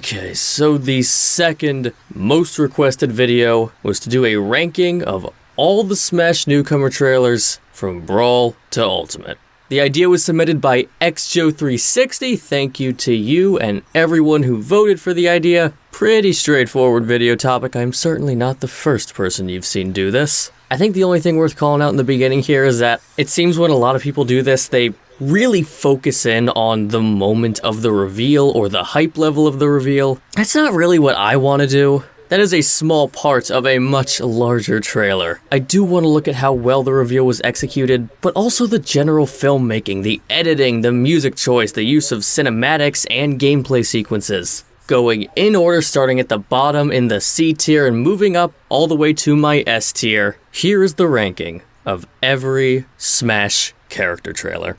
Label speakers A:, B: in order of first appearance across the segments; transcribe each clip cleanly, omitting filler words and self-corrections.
A: Okay, so the second most requested video was to do a ranking of all the Smash newcomer trailers from Brawl to Ultimate. The idea was submitted by XJo360, thank you to you and everyone who voted for the idea. Pretty straightforward video topic, I'm certainly not the first person you've seen do this. I think the only thing worth calling out in the beginning here is that it seems when a lot of people do this, they really focus in on the moment of the reveal or the hype level of the reveal. That's not really what I want to do. That is a small part of a much larger trailer. I do want to look at how well the reveal was executed, but also the general filmmaking, the editing, the music choice, the use of cinematics and gameplay sequences. Going in order, starting at the bottom in the C tier and moving up all the way to my S tier. Here is the ranking of every Smash character trailer.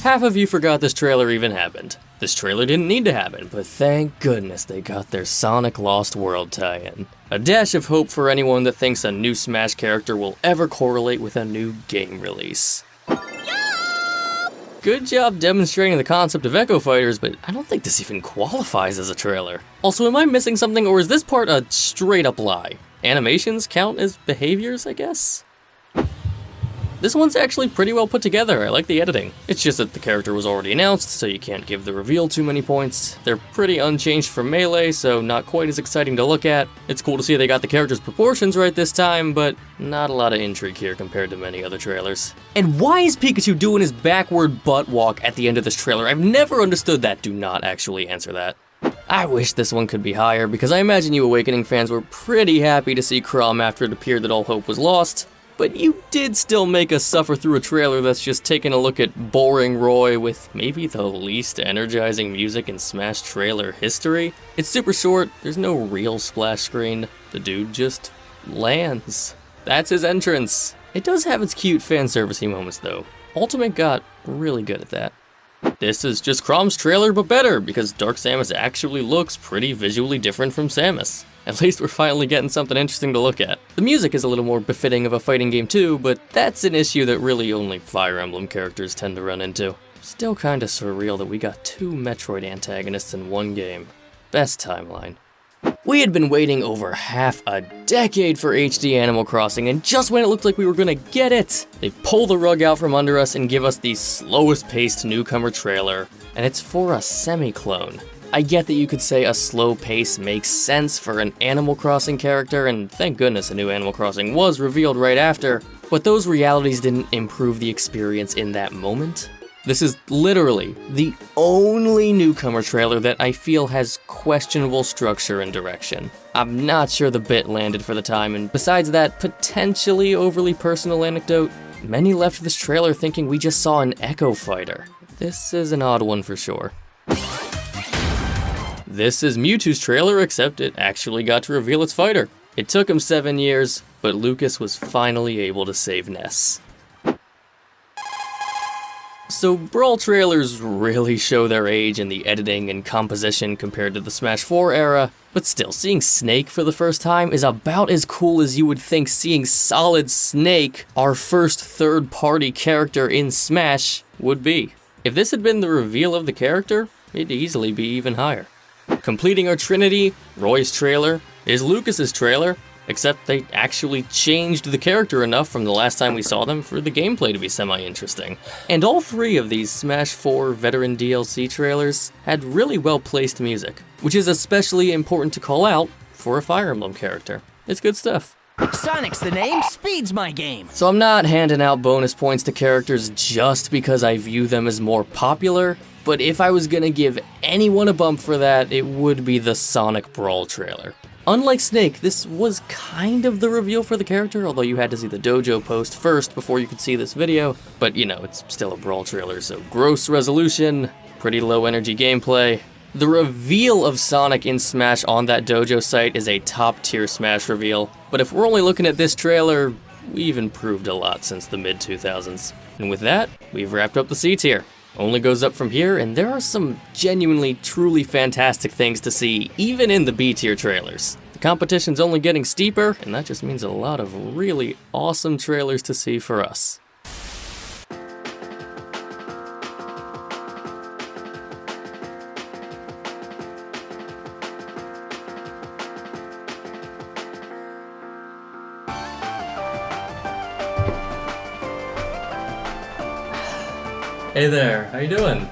A: Half of you forgot this trailer even happened. This trailer didn't need to happen, but thank goodness they got their Sonic Lost World tie-in. A dash of hope for anyone that thinks a new Smash character will ever correlate with a new game release. Good job demonstrating the concept of Echo Fighters, but I don't think this even qualifies as a trailer. Also, am I missing something, or is this part a straight-up lie? Animations count as behaviors, I guess? This one's actually pretty well put together, I like the editing. It's just that the character was already announced, so you can't give the reveal too many points. They're pretty unchanged from Melee, so not quite as exciting to look at. It's cool to see they got the character's proportions right this time, but not a lot of intrigue here compared to many other trailers. And why is Pikachu doing his backward butt walk at the end of this trailer? I've never understood that. Do not actually answer that. I wish this one could be higher, because I imagine you Awakening fans were pretty happy to see Chrom after it appeared that all hope was lost. But you did still make us suffer through a trailer that's just taking a look at boring Roy with maybe the least energizing music in Smash trailer history. It's super short, there's no real splash screen, the dude just lands. That's his entrance. It does have its cute fan servicey moments though. Ultimate got really good at that. This is just Chrom's trailer but better, because Dark Samus actually looks pretty visually different from Samus. At least we're finally getting something interesting to look at. The music is a little more befitting of a fighting game too, but that's an issue that really only Fire Emblem characters tend to run into. Still kinda surreal that we got 2 Metroid antagonists in one game. Best timeline. We had been waiting over half a decade for HD Animal Crossing, and just when it looked like we were gonna get it, they pull the rug out from under us and give us the slowest paced newcomer trailer, and it's for a semi-clone. I get that you could say a slow pace makes sense for an Animal Crossing character, and thank goodness a new Animal Crossing was revealed right after, but those realities didn't improve the experience in that moment. This is literally the only newcomer trailer that I feel has questionable structure and direction. I'm not sure the bit landed for the time, and besides that potentially overly personal anecdote, many left this trailer thinking we just saw an Echo Fighter. This is an odd one for sure. This is Mewtwo's trailer, except it actually got to reveal its fighter. It took him 7 years, but Lucas was finally able to save Ness. So Brawl trailers really show their age in the editing and composition compared to the Smash 4 era, but still, seeing Snake for the first time is about as cool as you would think seeing Solid Snake, our first third-party character in Smash, would be. If this had been the reveal of the character, it'd easily be even higher. Completing our trinity, Roy's trailer, is Lucas's trailer, except they actually changed the character enough from the last time we saw them for the gameplay to be semi-interesting. And all 3 of these Smash 4 veteran DLC trailers had really well-placed music, which is especially important to call out for a Fire Emblem character. It's good stuff.
B: Sonic's the name, speed's my game.
A: So I'm not handing out bonus points to characters just because I view them as more popular, but if I was gonna give anyone a bump for that, it would be the Sonic Brawl trailer. Unlike Snake, this was kind of the reveal for the character, although you had to see the dojo post first before you could see this video, but you know, it's still a Brawl trailer, so gross resolution, pretty low energy gameplay. The reveal of Sonic in Smash on that dojo site is a top tier Smash reveal, but if we're only looking at this trailer, we've improved a lot since the mid-2000s. And with that, we've wrapped up the C tier. Only goes up from here, and there are some genuinely, truly fantastic things to see, even in the B tier trailers. The competition's only getting steeper, and that just means a lot of really awesome trailers to see for us. Hey there, how you doing?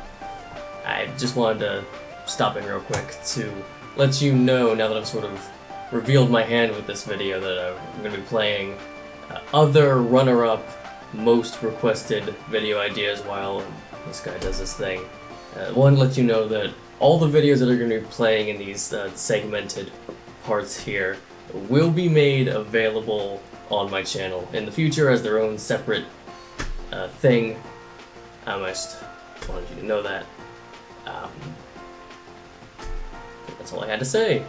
A: I just wanted to stop in real quick to let you know, now that I've sort of revealed my hand with this video, that I'm going to be playing other runner-up most requested video ideas while this guy does this thing. I wanted to let you know that all the videos that are going to be playing in these segmented parts here will be made available on my channel in the future as their own separate thing. I just wanted you to know that. That's all I had to say.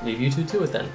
A: Leave you two to it then.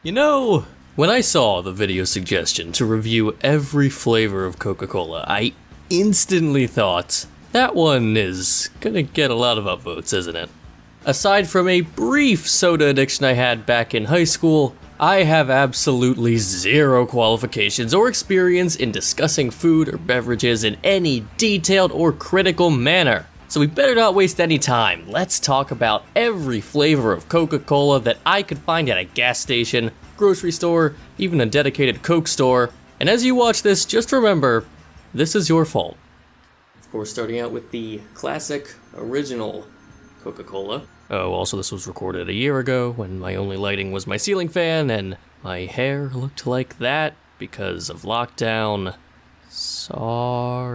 A: You know, when I saw the video suggestion to review every flavor of Coca-Cola, I instantly thought, that one is gonna get a lot of upvotes, isn't it? Aside from a brief soda addiction I had back in high school, I have absolutely zero qualifications or experience in discussing food or beverages in any detailed or critical manner. So we better not waste any time. Let's talk about every flavor of Coca-Cola that I could find at a gas station, grocery store, even a dedicated Coke store. And as you watch this, just remember, this is your fault. Of course, starting out with the classic, original Coca-Cola. Oh, also this was recorded a year ago when my only lighting was my ceiling fan and my hair looked like that because of lockdown. Sorry.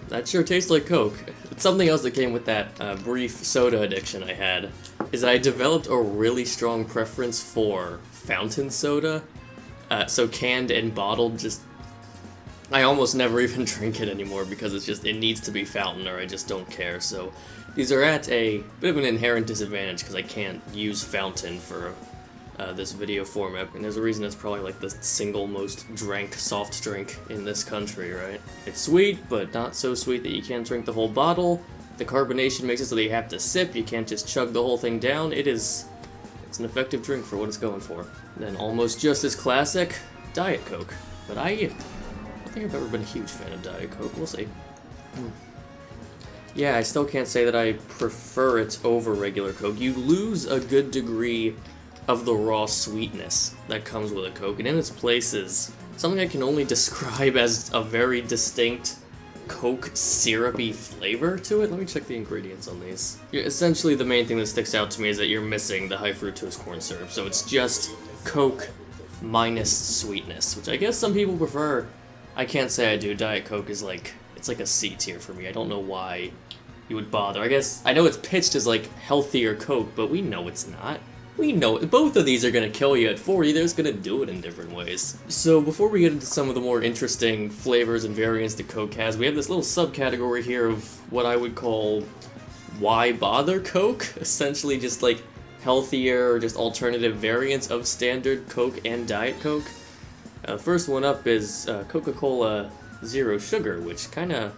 A: That sure tastes like Coke. Something else that came with that brief soda addiction I had is that I developed a really strong preference for fountain soda. So canned and bottled, just I almost never even drink it anymore because it needs to be fountain or I just don't care. So these are at a bit of an inherent disadvantage because I can't use fountain for this video format, and there's a reason it's probably like the single most drank soft drink in this country, right? It's sweet, but not so sweet that you can't drink the whole bottle. The carbonation makes it so that you have to sip, you can't just chug the whole thing down. It's an effective drink for what it's going for. And then almost just as classic, Diet Coke. But I think I've ever been a huge fan of Diet Coke, we'll see. Yeah, I still can't say that I prefer it over regular Coke. You lose a good degree of the raw sweetness that comes with a Coke, and in its place is something I can only describe as a very distinct Coke syrupy flavor to it. Let me check the ingredients on these. Essentially, the main thing that sticks out to me is that you're missing the high fructose corn syrup, so it's just Coke minus sweetness, which I guess some people prefer. I can't say I do. Diet Coke is it's like a C tier for me. I don't know why you would bother. I know it's pitched as like healthier Coke, but we know it's not. We know both of these are going to kill you at 40, they're just going to do it in different ways. So before we get into some of the more interesting flavors and variants that Coke has, we have this little subcategory here of what I would call why bother Coke? Essentially just like healthier, just alternative variants of standard Coke and Diet Coke. First one up is Coca-Cola Zero Sugar, which kind of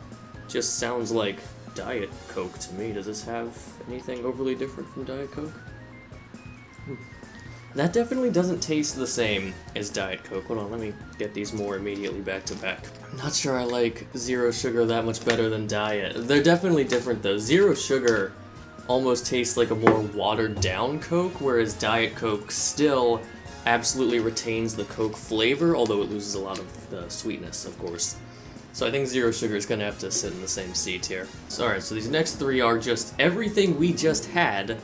A: just sounds like Diet Coke to me. Does this have anything overly different from Diet Coke? That definitely doesn't taste the same as Diet Coke. Hold on, let me get these more immediately back to back. I'm not sure I like Zero Sugar that much better than Diet. They're definitely different though. Zero Sugar almost tastes like a more watered down Coke, whereas Diet Coke still absolutely retains the Coke flavor, although it loses a lot of the sweetness, of course. So I think Zero Sugar is going to have to sit in the same C tier. So alright, so these next three are just everything we just had,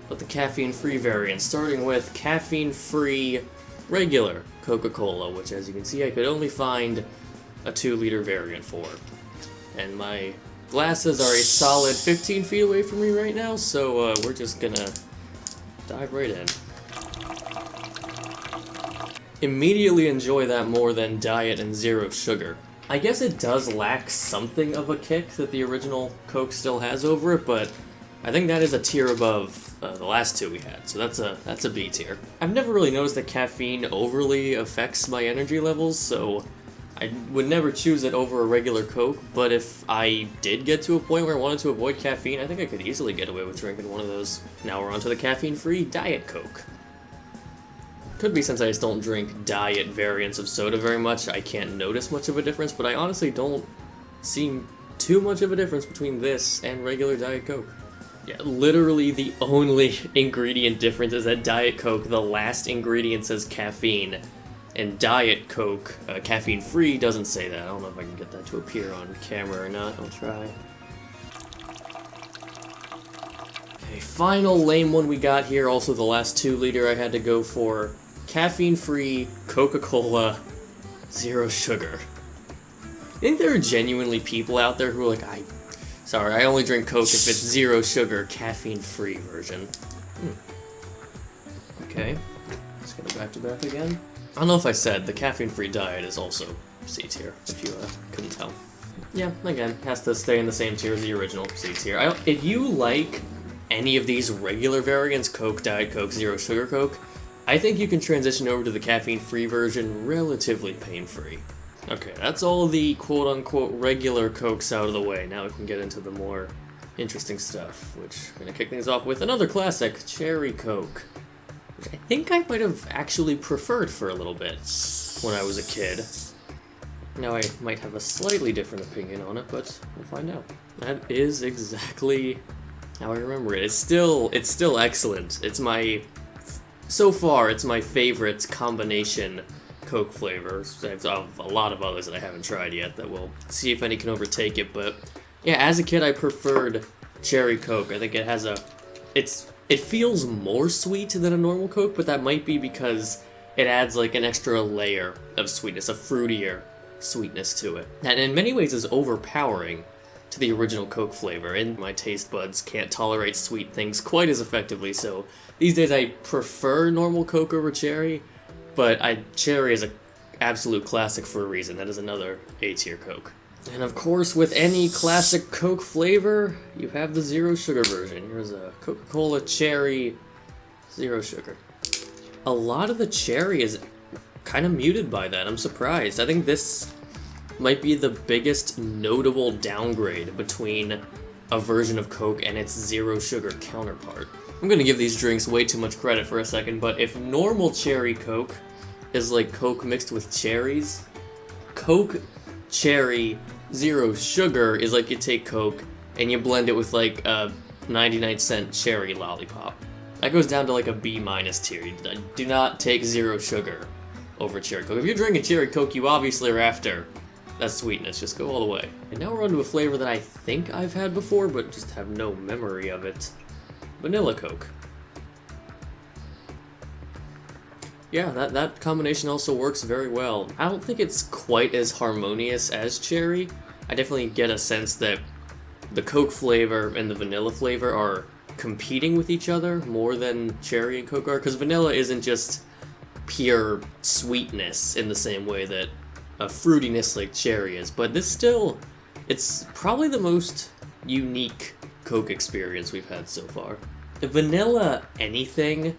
A: but the caffeine-free variant, starting with caffeine-free regular Coca-Cola, which as you can see I could only find a 2-liter variant for. And my glasses are a solid 15 feet away from me right now, so we're just gonna dive right in. Immediately enjoy that more than Diet and Zero Sugar. I guess it does lack something of a kick that the original Coke still has over it, but I think that is a tier above the last two we had, so that's a B tier. I've never really noticed that caffeine overly affects my energy levels, so I would never choose it over a regular Coke, but if I did get to a point where I wanted to avoid caffeine, I think I could easily get away with drinking one of those. Now we're on to the caffeine-free Diet Coke. Could be since I just don't drink diet variants of soda very much, I can't notice much of a difference, but I honestly don't see too much of a difference between this and regular Diet Coke. Yeah, literally the only ingredient difference is that Diet Coke, the last ingredient says caffeine, and Diet Coke, caffeine-free, doesn't say that. I don't know if I can get that to appear on camera or not. I'll try. Okay, final lame one we got here, also the last 2 liter I had to go for. Caffeine-free Coca-Cola, 0 sugar. I think there are genuinely people out there who are like, sorry, I only drink Coke if it's 0 sugar, caffeine-free version. Okay, let's go back to back again. I don't know if I said, the caffeine-free diet is also C tier, if you couldn't tell. Yeah, again, has to stay in the same tier as the original C tier. If you like any of these regular variants, Coke, Diet Coke, 0 sugar Coke, I think you can transition over to the caffeine-free version relatively pain-free. Okay, that's all the quote-unquote regular Cokes out of the way. Now we can get into the more interesting stuff, which I'm gonna kick things off with another classic, Cherry Coke, which I think I might have actually preferred for a little bit when I was a kid. Now I might have a slightly different opinion on it, but we'll find out. That is exactly how I remember it. It's still excellent. So far, it's my favorite combination Coke flavor. I have a lot of others that I haven't tried yet that we'll see if any can overtake it, but yeah, as a kid I preferred Cherry Coke. I think it has it feels more sweet than a normal Coke, but that might be because it adds like an extra layer of sweetness, a fruitier sweetness to it. And in many ways is overpowering to the original Coke flavor, and my taste buds can't tolerate sweet things quite as effectively, so these days I prefer normal Coke over Cherry, but Cherry is an absolute classic for a reason. That is another A-tier Coke. And of course, with any classic Coke flavor, you have the 0 sugar version. Here's a Coca-Cola Cherry 0 sugar. A lot of the cherry is kind of muted by that. I'm surprised. I think this might be the biggest notable downgrade between a version of Coke and its 0 sugar counterpart. I'm gonna give these drinks way too much credit for a second, but if normal cherry Coke is like Coke mixed with cherries, Coke Cherry 0 sugar is like you take Coke and you blend it with like a 99-cent cherry lollipop. That goes down to like a B- tier. Do not take 0 sugar over Cherry Coke. If you're drinking Cherry Coke, you obviously are after that sweetness. Just go all the way. And now we're on to a flavor that I think I've had before, but just have no memory of it. Vanilla Coke. Yeah, that combination also works very well. I don't think it's quite as harmonious as cherry. I definitely get a sense that the Coke flavor and the vanilla flavor are competing with each other more than cherry and Coke are, because vanilla isn't just pure sweetness in the same way that a fruitiness like cherry is, but it's probably the most unique Coke experience we've had so far. The vanilla anything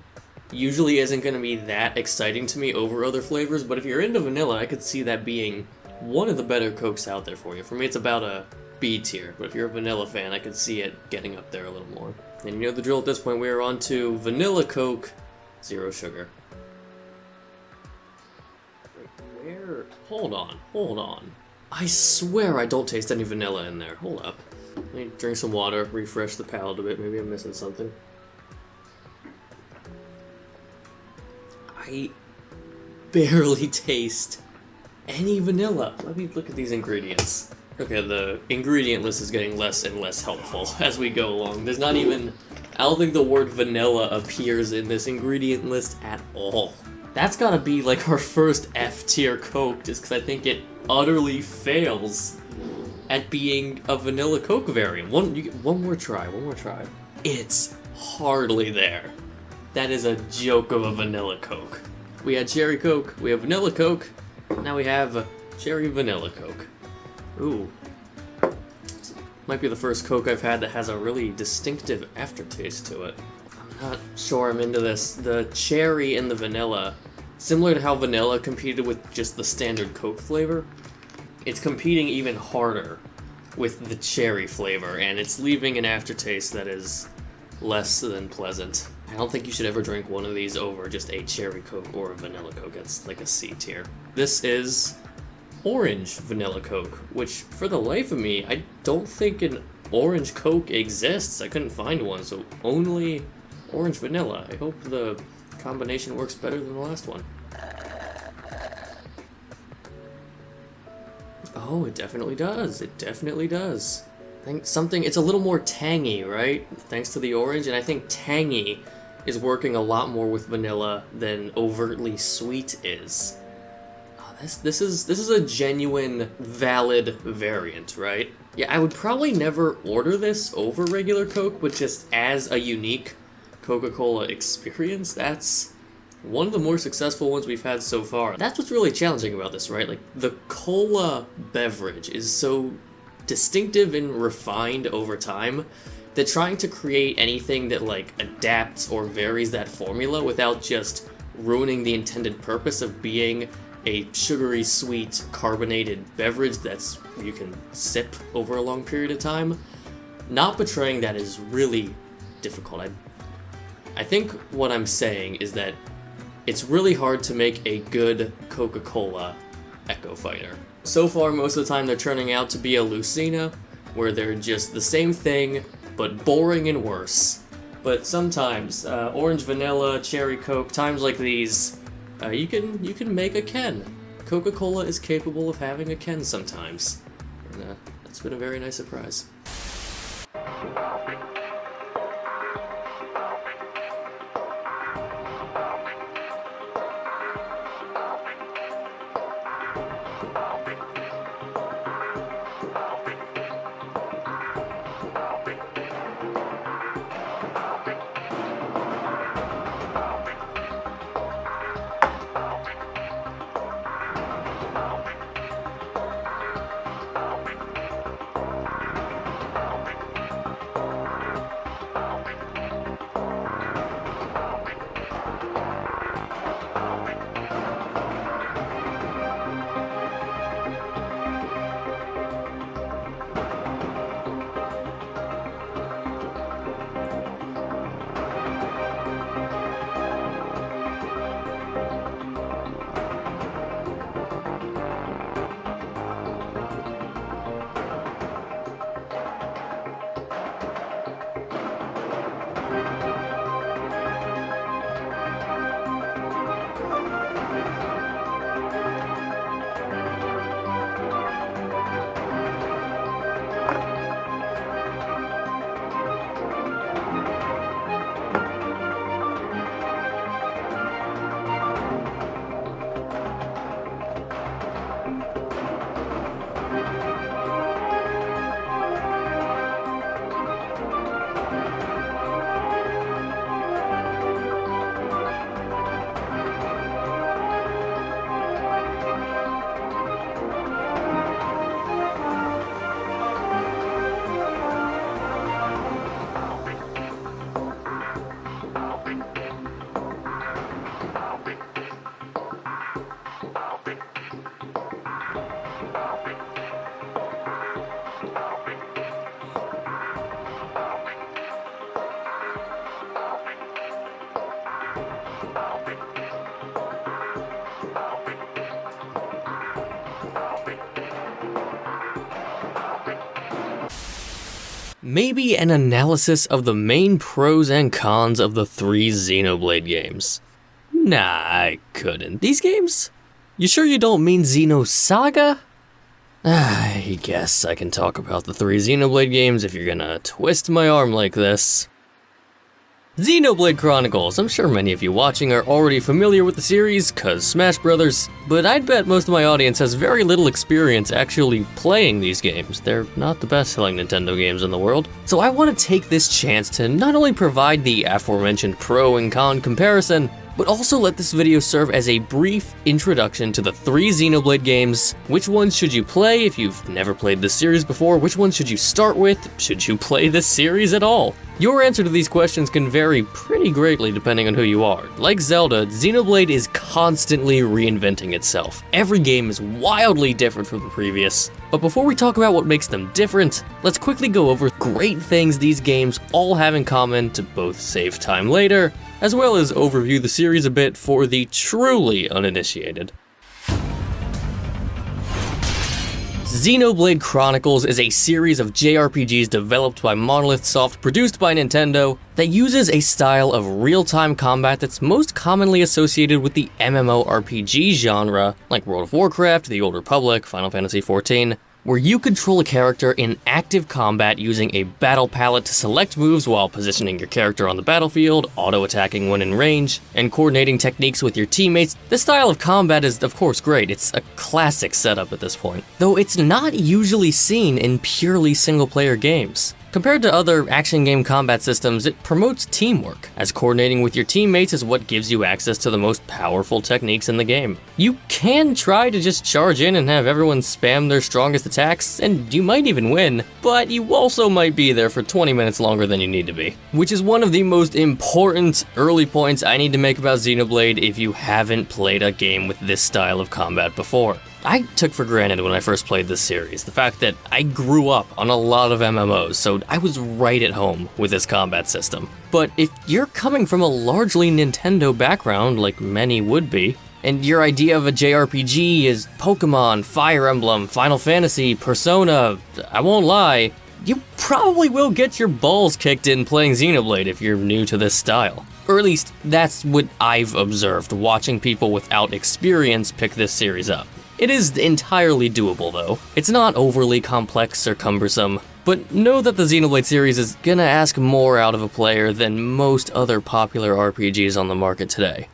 A: usually isn't going to be that exciting to me over other flavors, but if you're into vanilla, I could see that being one of the better Cokes out there for you. For me, it's about a B tier, but if you're a vanilla fan, I could see it getting up there a little more. And you know the drill at this point, we are on to Vanilla Coke 0 sugar. Where? Hold on. I swear I don't taste any vanilla in there. Hold up. Let me drink some water, refresh the palate a bit. Maybe I'm missing something. I barely taste any vanilla. Let me look at these ingredients. Okay, the ingredient list is getting less and less helpful as we go along. There's not even... I don't think the word vanilla appears in this ingredient list at all. That's gotta be like our first F-tier Coke, just because I think it utterly fails at being a vanilla Coke variant. One more try. It's hardly there. That is a joke of a vanilla Coke. We had Cherry Coke, we have Vanilla Coke, now we have Cherry Vanilla Coke. Ooh. Might be the first Coke I've had that has a really distinctive aftertaste to it. I'm not sure I'm into this. The cherry and the vanilla, similar to how vanilla competed with just the standard Coke flavor, it's competing even harder with the cherry flavor, and it's leaving an aftertaste that is less than pleasant. I don't think you should ever drink one of these over just a cherry Coke or a vanilla Coke. It's like a C tier. This is orange vanilla Coke, which for the life of me, I don't think an orange Coke exists. I couldn't find one, so only orange vanilla. I hope the combination works better than the last one. Oh, it definitely does. It definitely does. I think it's a little more tangy, right? Thanks to the orange, and I think tangy is working a lot more with vanilla than overtly sweet is. Oh, this is a genuine, valid variant, right? Yeah, I would probably never order this over regular Coke, but just as a unique Coca-Cola experience, that's one of the more successful ones we've had so far. That's what's really challenging about this, right? Like, the cola beverage is so distinctive and refined over time that trying to create anything that, like, adapts or varies that formula without just ruining the intended purpose of being a sugary, sweet, carbonated beverage that's you can sip over a long period of time, not betraying that is really difficult. I think what I'm saying is that it's really hard to make a good Coca-Cola Echo Fighter. So far, most of the time they're turning out to be a Lucina, where they're just the same thing, but boring and worse. But sometimes, orange vanilla, cherry Coke, times like these, you can make a Ken. Coca-Cola is capable of having a Ken sometimes. And that's been a very nice surprise. Maybe an analysis of the main pros and cons of the 3 Xenoblade games. Nah, I couldn't. These games? You sure you don't mean Xenosaga? I guess I can talk about the 3 Xenoblade games if you're gonna twist my arm like this. Xenoblade Chronicles. I'm sure many of you watching are already familiar with the series, cause Smash Brothers, but I'd bet most of my audience has very little experience actually playing these games. They're not the best-selling Nintendo games in the world. So I want to take this chance to not only provide the aforementioned pro and con comparison, but also let this video serve as a brief introduction to the 3 Xenoblade games. Which ones should you play if you've never played this series before? Which ones should you start with? Should you play this series at all? Your answer to these questions can vary pretty greatly depending on who you are. Like Zelda, Xenoblade is constantly reinventing itself. Every game is wildly different from the previous. But before we talk about what makes them different, let's quickly go over great things these games all have in common to both save time later, as well as overview the series a bit for the truly uninitiated. Xenoblade Chronicles is a series of JRPGs developed by Monolith Soft, produced by Nintendo, that uses a style of real-time combat that's most commonly associated with the MMORPG genre, like World of Warcraft, The Old Republic, Final Fantasy XIV, where you control a character in active combat using a battle palette to select moves while positioning your character on the battlefield, auto-attacking when in range, and coordinating techniques with your teammates. This style of combat is of course great, it's a classic setup at this point, though it's not usually seen in purely single-player games. Compared to other action game combat systems, it promotes teamwork, as coordinating with your teammates is what gives you access to the most powerful techniques in the game. You can try to just charge in and have everyone spam their strongest attacks, and you might even win, but you also might be there for 20 minutes longer than you need to be. Which is one of the most important early points I need to make about Xenoblade if you haven't played a game with this style of combat before. I took for granted when I first played this series the fact that I grew up on a lot of MMOs, so I was right at home with this combat system. But if you're coming from a largely Nintendo background, like many would be, and your idea of a JRPG is Pokemon, Fire Emblem, Final Fantasy, Persona, I won't lie, you probably will get your balls kicked in playing Xenoblade if you're new to this style. Or at least, that's what I've observed watching people without experience pick this series up. It is entirely doable though. It's not overly complex or cumbersome, but know that the Xenoblade series is gonna ask more out of a player than most other popular RPGs on the market today.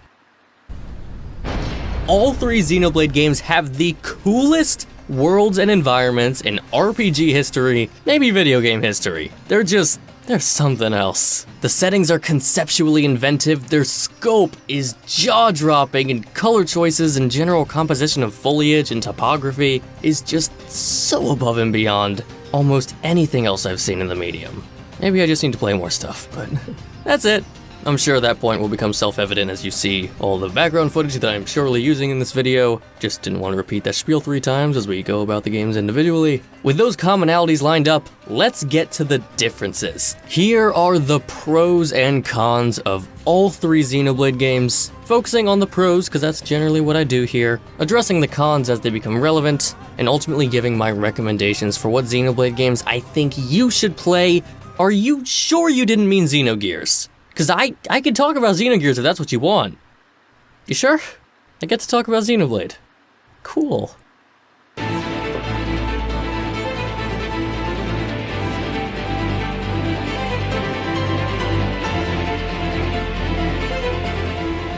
A: All 3 Xenoblade games have the coolest worlds and environments in RPG history, maybe video game history. They're something else. The settings are conceptually inventive, their scope is jaw-dropping, and color choices and general composition of foliage and topography is just so above and beyond almost anything else I've seen in the medium. Maybe I just need to play more stuff, but that's it. I'm sure that point will become self-evident as you see all the background footage that I'm surely using in this video. Just didn't want to repeat that spiel 3 times as we go about the games individually. With those commonalities lined up, let's get to the differences. Here are the pros and cons of all 3 Xenoblade games, focusing on the pros because that's generally what I do here, addressing the cons as they become relevant, and ultimately giving my recommendations for what Xenoblade games I think you should play. Are you sure you didn't mean Xenogears? Because I could talk about Xenogears if that's what you want. You sure? I get to talk about Xenoblade. Cool.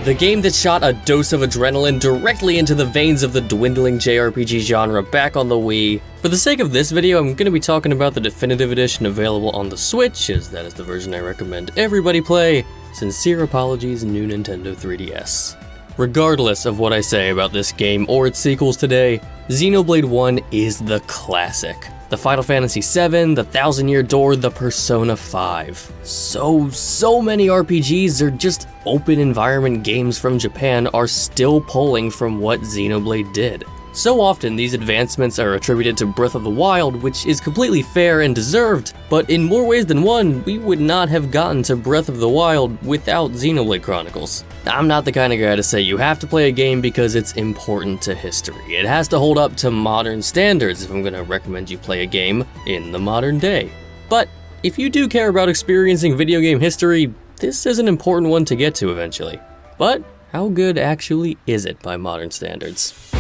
A: The game that shot a dose of adrenaline directly into the veins of the dwindling JRPG genre back on the Wii. For the sake of this video, I'm going to be talking about the definitive edition available on the Switch, as that is the version I recommend everybody play. Sincere apologies, new Nintendo 3DS. Regardless of what I say about this game or its sequels today, Xenoblade 1 is the classic. The Final Fantasy VII, the Thousand Year Door, the Persona 5. So many RPGs or just open environment games from Japan are still pulling from what Xenoblade did. So often these advancements are attributed to Breath of the Wild, which is completely fair and deserved, but in more ways than one, we would not have gotten to Breath of the Wild without Xenoblade Chronicles. I'm not the kind of guy to say you have to play a game because it's important to history. It has to hold up to modern standards if I'm going to recommend you play a game in the modern day. But if you do care about experiencing video game history, this is an important one to get to eventually. But how good actually is it by modern standards?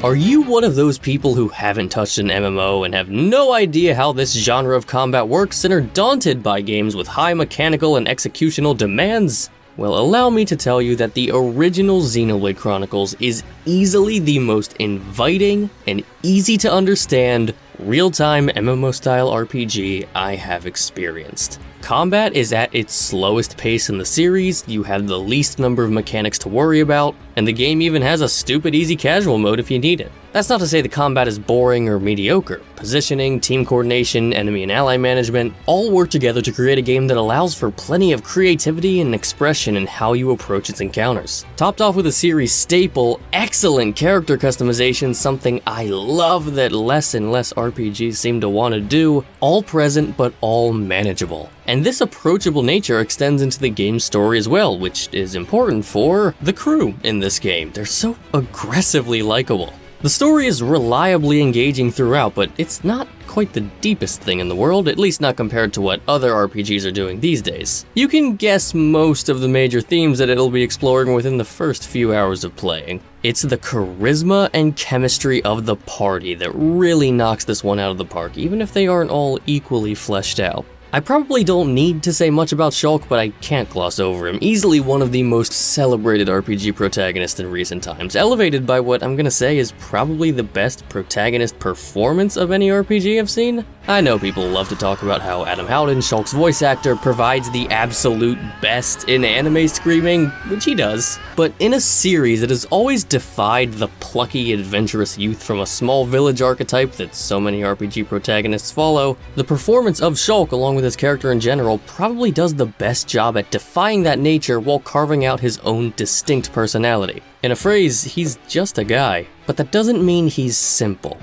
A: Are you one of those people who haven't touched an MMO and have no idea how this genre of combat works and are daunted by games with high mechanical and executional demands? Well, allow me to tell you that the original Xenoblade Chronicles is easily the most inviting and easy to understand real-time MMO-style RPG I have experienced. Combat is at its slowest pace in the series, you have the least number of mechanics to worry about, and the game even has a stupid easy casual mode if you need it. That's not to say the combat is boring or mediocre. Positioning, team coordination, enemy and ally management all work together to create a game that allows for plenty of creativity and expression in how you approach its encounters. Topped off with a series staple, excellent character customization, something I love that less and less RPGs seem to want to do, all present but all manageable. And this approachable nature extends into the game's story as well, which is important for the crew in this game. They're so aggressively likable. The story is reliably engaging throughout, but it's not quite the deepest thing in the world, at least not compared to what other RPGs are doing these days. You can guess most of the major themes that it'll be exploring within the first few hours of playing. It's the charisma and chemistry of the party that really knocks this one out of the park, even if they aren't all equally fleshed out. I probably don't need to say much about Shulk, but I can't gloss over him. Easily one of the most celebrated RPG protagonists in recent times, elevated by what I'm gonna say is probably the best protagonist performance of any RPG I've seen. I know people love to talk about how Adam Howden, Shulk's voice actor, provides the absolute best in anime screaming, which he does, but in a series that has always defied the plucky, adventurous youth from a small village archetype that so many RPG protagonists follow, the performance of Shulk along with his character in general probably does the best job at defying that nature while carving out his own distinct personality. In a phrase, he's just a guy, but that doesn't mean he's simple.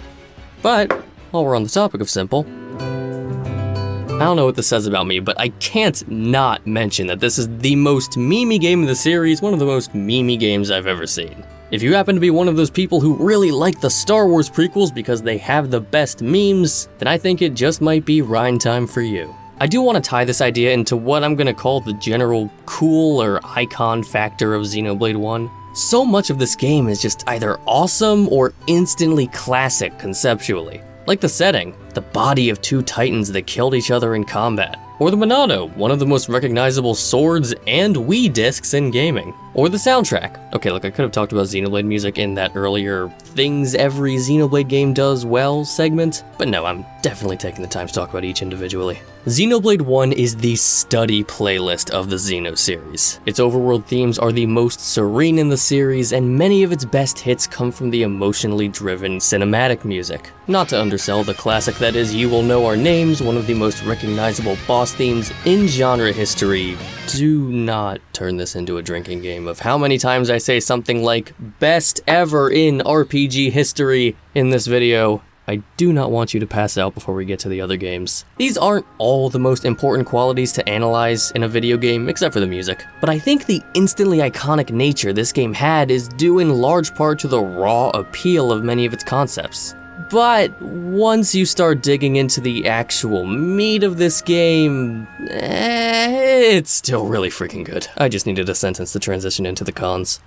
A: But while we're on the topic of simple, I don't know what this says about me, but I can't not mention that this is the most memey game of the series, one of the most memey games I've ever seen. If you happen to be one of those people who really like the Star Wars prequels because they have the best memes, then I think it just might be Rhine time for you. I do want to tie this idea into what I'm going to call the general cool or icon factor of Xenoblade 1. So much of this game is just either awesome or instantly classic conceptually. Like the setting, the body of two titans that killed each other in combat. Or the Monado, one of the most recognizable swords and Wii discs in gaming. Or the soundtrack. Okay, look, I could have talked about Xenoblade music in that earlier things every Xenoblade game does well segment, but no, I'm definitely taking the time to talk about each individually. Xenoblade 1 is the study playlist of the Xeno series. Its overworld themes are the most serene in the series, and many of its best hits come from the emotionally driven cinematic music. Not to undersell the classic that is You Will Know Our Names, one of the most recognizable boss themes in genre history. Do not turn this into a drinking game of how many times I say something like best ever in RPG history in this video. I do not want you to pass out before we get to the other games. These aren't all the most important qualities to analyze in a video game, except for the music, but I think the instantly iconic nature this game had is due in large part to the raw appeal of many of its concepts. But once you start digging into the actual meat of this game, it's still really freaking good. I just needed a sentence to transition into the cons.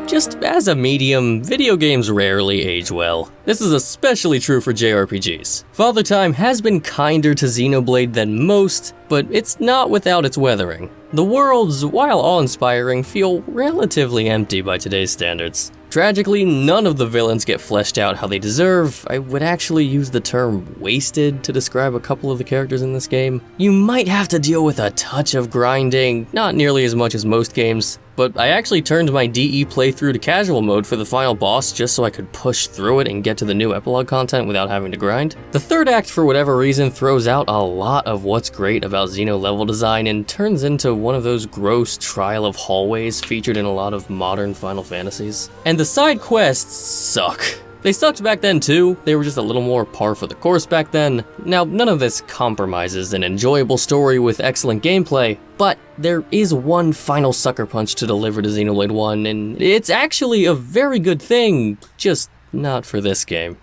A: Just as a medium, video games rarely age well. This is especially true for JRPGs. Father Time has been kinder to Xenoblade than most, but it's not without its weathering. The worlds, while awe-inspiring, feel relatively empty by today's standards. Tragically, none of the villains get fleshed out how they deserve. I would actually use the term wasted to describe a couple of the characters in this game. You might have to deal with a touch of grinding, not nearly as much as most games, but I actually turned my DE playthrough to casual mode for the final boss just so I could push through it and get to the new epilogue content without having to grind. The third act, for whatever reason, throws out a lot of what's great about Xeno level design and turns into one of those gross trial of hallways featured in a lot of modern Final Fantasies. And the side quests suck. They sucked back then too, they were just a little more par for the course back then. Now, none of this compromises an enjoyable story with excellent gameplay, but there is one final sucker punch to deliver to Xenoblade 1, and it's actually a very good thing, just not for this game.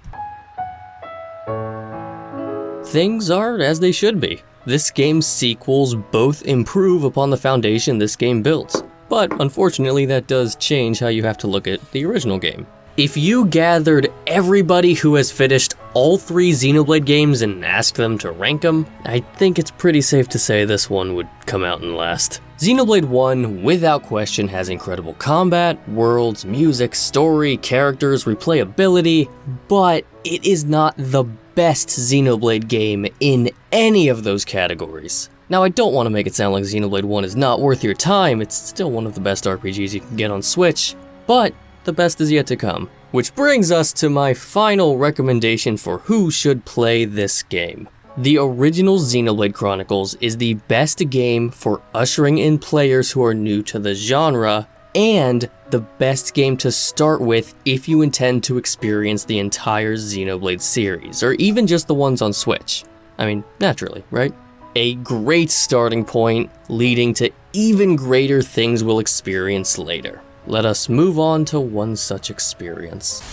A: Things are as they should be. This game's sequels both improve upon the foundation this game built, but unfortunately that does change how you have to look at the original game. If you gathered everybody who has finished all 3 Xenoblade games and asked them to rank them, I think it's pretty safe to say this one would come out in last. Xenoblade 1, without question, has incredible combat, worlds, music, story, characters, replayability, but it is not the best Xenoblade game in any of those categories. Now, I don't want to make it sound like Xenoblade 1 is not worth your time, it's still one of the best RPGs you can get on Switch, but the best is yet to come. Which brings us to my final recommendation for who should play this game. The original Xenoblade Chronicles is the best game for ushering in players who are new to the genre, and the best game to start with if you intend to experience the entire Xenoblade series, or even just the ones on Switch. I mean, naturally, right? A great starting point leading to even greater things we'll experience later. Let us move on to one such experience.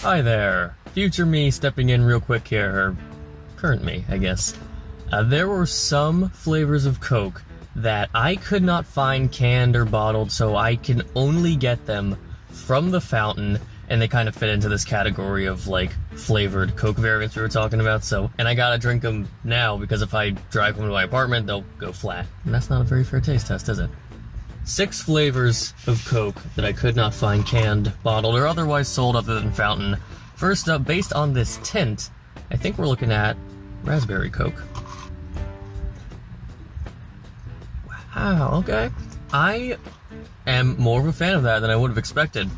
A: Hi there, future me stepping in real quick here, or current me, I guess. There were some flavors of Coke that I could not find canned or bottled, so I can only get them from the fountain, and they kind of fit into this category of like flavored Coke variants we were talking about, and I gotta drink them now because if I drive them to my apartment, they'll go flat. And that's not a very fair taste test, is it? 6 flavors of Coke that I could not find canned, bottled, or otherwise sold other than fountain. First up, based on this tint, I think we're looking at raspberry Coke. Wow, okay. I am more of a fan of that than I would have expected.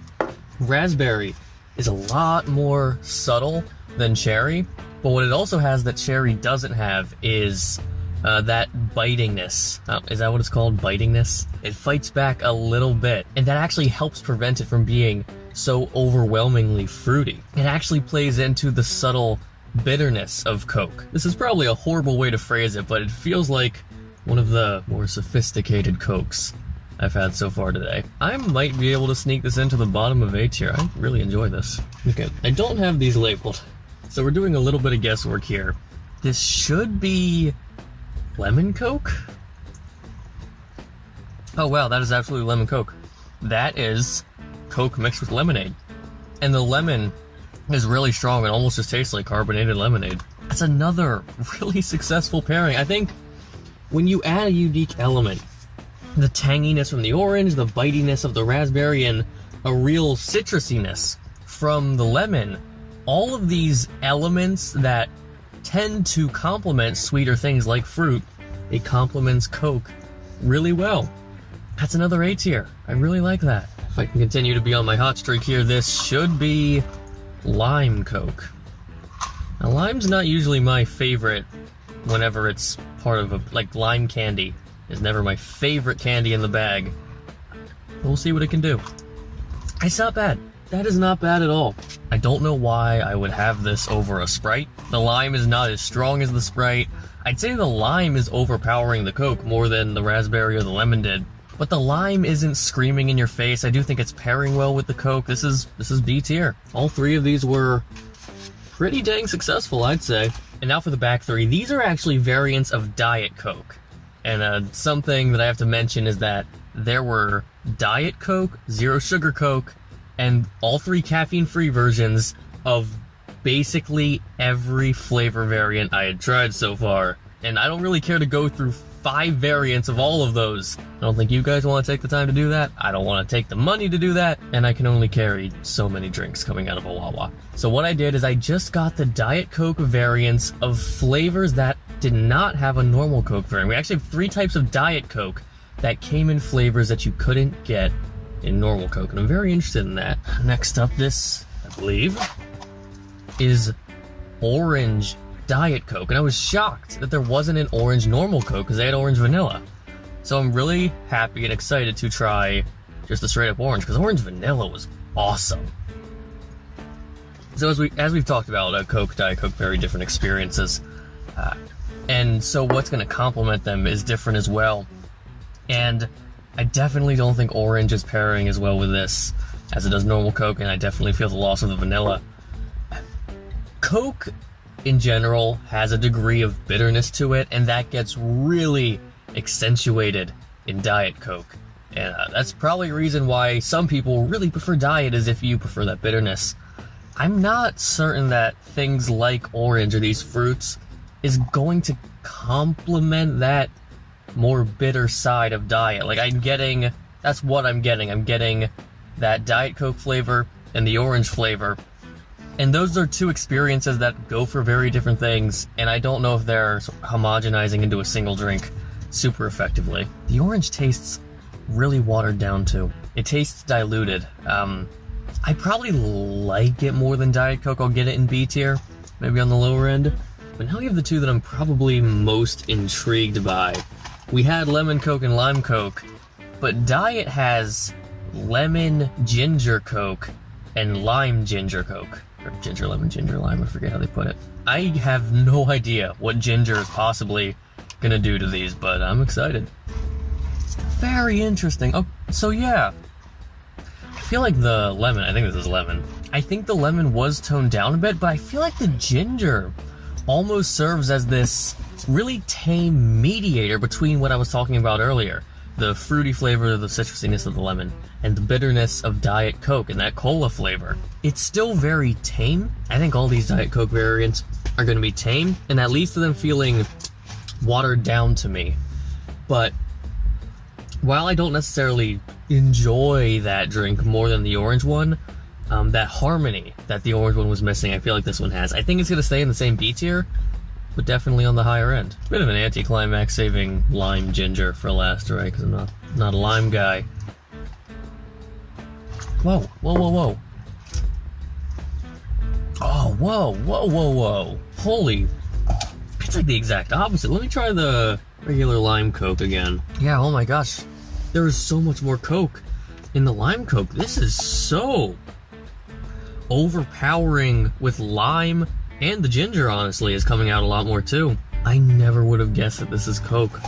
A: Raspberry is a lot more subtle than cherry, but what it also has that cherry doesn't have is that bitingness. Is that what it's called? Bitingness? It fights back a little bit, and that actually helps prevent it from being so overwhelmingly fruity. It actually plays into the subtle bitterness of Coke. This is probably a horrible way to phrase it, but it feels like one of the more sophisticated Cokes I've had so far today. I might be able to sneak this into the bottom of A tier. I really enjoy this. Okay, I don't have these labeled, so we're doing a little bit of guesswork here. This should be lemon Coke? Oh wow, that is absolutely lemon Coke. That is Coke mixed with lemonade. And the lemon is really strong and almost just tastes like carbonated lemonade. That's another really successful pairing. I think when you add a unique element, the tanginess from the orange, the bitiness of the raspberry, and a real citrusiness from the lemon, all of these elements that tend to complement sweeter things like fruit, it complements Coke really well. That's another A tier. I really like that. If I can continue to be on my hot streak here, this should be lime Coke. Now, lime's not usually my favorite whenever it's part of like lime candy is never my favorite candy in the bag. We'll see what it can do. It's not bad. That is not bad at all. I don't know why I would have this over a Sprite. The lime is not as strong as the Sprite. I'd say the lime is overpowering the Coke more than the raspberry or the lemon did. But the lime isn't screaming in your face. I do think it's pairing well with the Coke. This is B tier. All 3 of these were pretty dang successful, I'd say. And now for the back 3. These are actually variants of Diet Coke. And something that I have to mention is that there were Diet Coke, Zero Sugar Coke, and all 3 caffeine-free versions of basically every flavor variant I had tried so far. And I don't really care to go through 5 variants of all of those. I don't think you guys want to take the time to do that. I don't want to take the money to do that. And I can only carry so many drinks coming out of a Wawa. So what I did is I just got the Diet Coke variants of flavors that did not have a normal Coke variant. We actually have 3 types of Diet Coke that came in flavors that you couldn't get in normal Coke. And I'm very interested in that. Next up, this, I believe, is orange Diet Coke, and I was shocked that there wasn't an orange normal Coke because they had orange vanilla. So I'm really happy and excited to try just the straight up orange, because orange vanilla was awesome. So as we've talked about, Coke, Diet Coke, very different experiences, and so what's going to complement them is different as well. And I definitely don't think orange is pairing as well with this as it does normal Coke, and I definitely feel the loss of the vanilla. Coke in general has a degree of bitterness to it, and that gets really accentuated in Diet Coke. And that's probably a reason why some people really prefer Diet, is if you prefer that bitterness. I'm not certain that things like orange or these fruits is going to complement that more bitter side of Diet. Like, that's what I'm getting. I'm getting that Diet Coke flavor and the orange flavor. And those are 2 experiences that go for very different things, and I don't know if they're homogenizing into a single drink super effectively. The orange tastes really watered down too. It tastes diluted. I probably like it more than Diet Coke. I'll get it in B tier, maybe on the lower end. But now we have the 2 that I'm probably most intrigued by. We had lemon Coke and lime Coke, but Diet has lemon ginger Coke and lime ginger Coke. Or ginger lemon, ginger lime, I forget how they put it. I have no idea what ginger is possibly gonna do to these, but I'm excited. Very interesting. Oh, so yeah. I feel like the lemon, I think this is lemon. I think the lemon was toned down a bit, but I feel like the ginger almost serves as this really tame mediator between what I was talking about earlier. The fruity flavor, the citrusiness of the lemon, and the bitterness of Diet Coke and that cola flavor. It's still very tame. I think all these Diet Coke variants are going to be tame, and that leads to them feeling watered down to me. But while I don't necessarily enjoy that drink more than the orange one, that harmony that the orange one was missing, I feel like this one has. I think it's going to stay in the same B tier, but definitely on the higher end. Bit of an anticlimax saving lime ginger for last, right? Because I'm not a lime guy. Whoa, whoa, whoa, whoa. Oh, whoa, whoa, whoa, whoa. Holy, it's like the exact opposite. Let me try the regular lime Coke again. Yeah, oh my gosh. There is so much more Coke in the lime Coke. This is so overpowering with lime, and the ginger, honestly, is coming out a lot more too. I never would have guessed that this is Coke.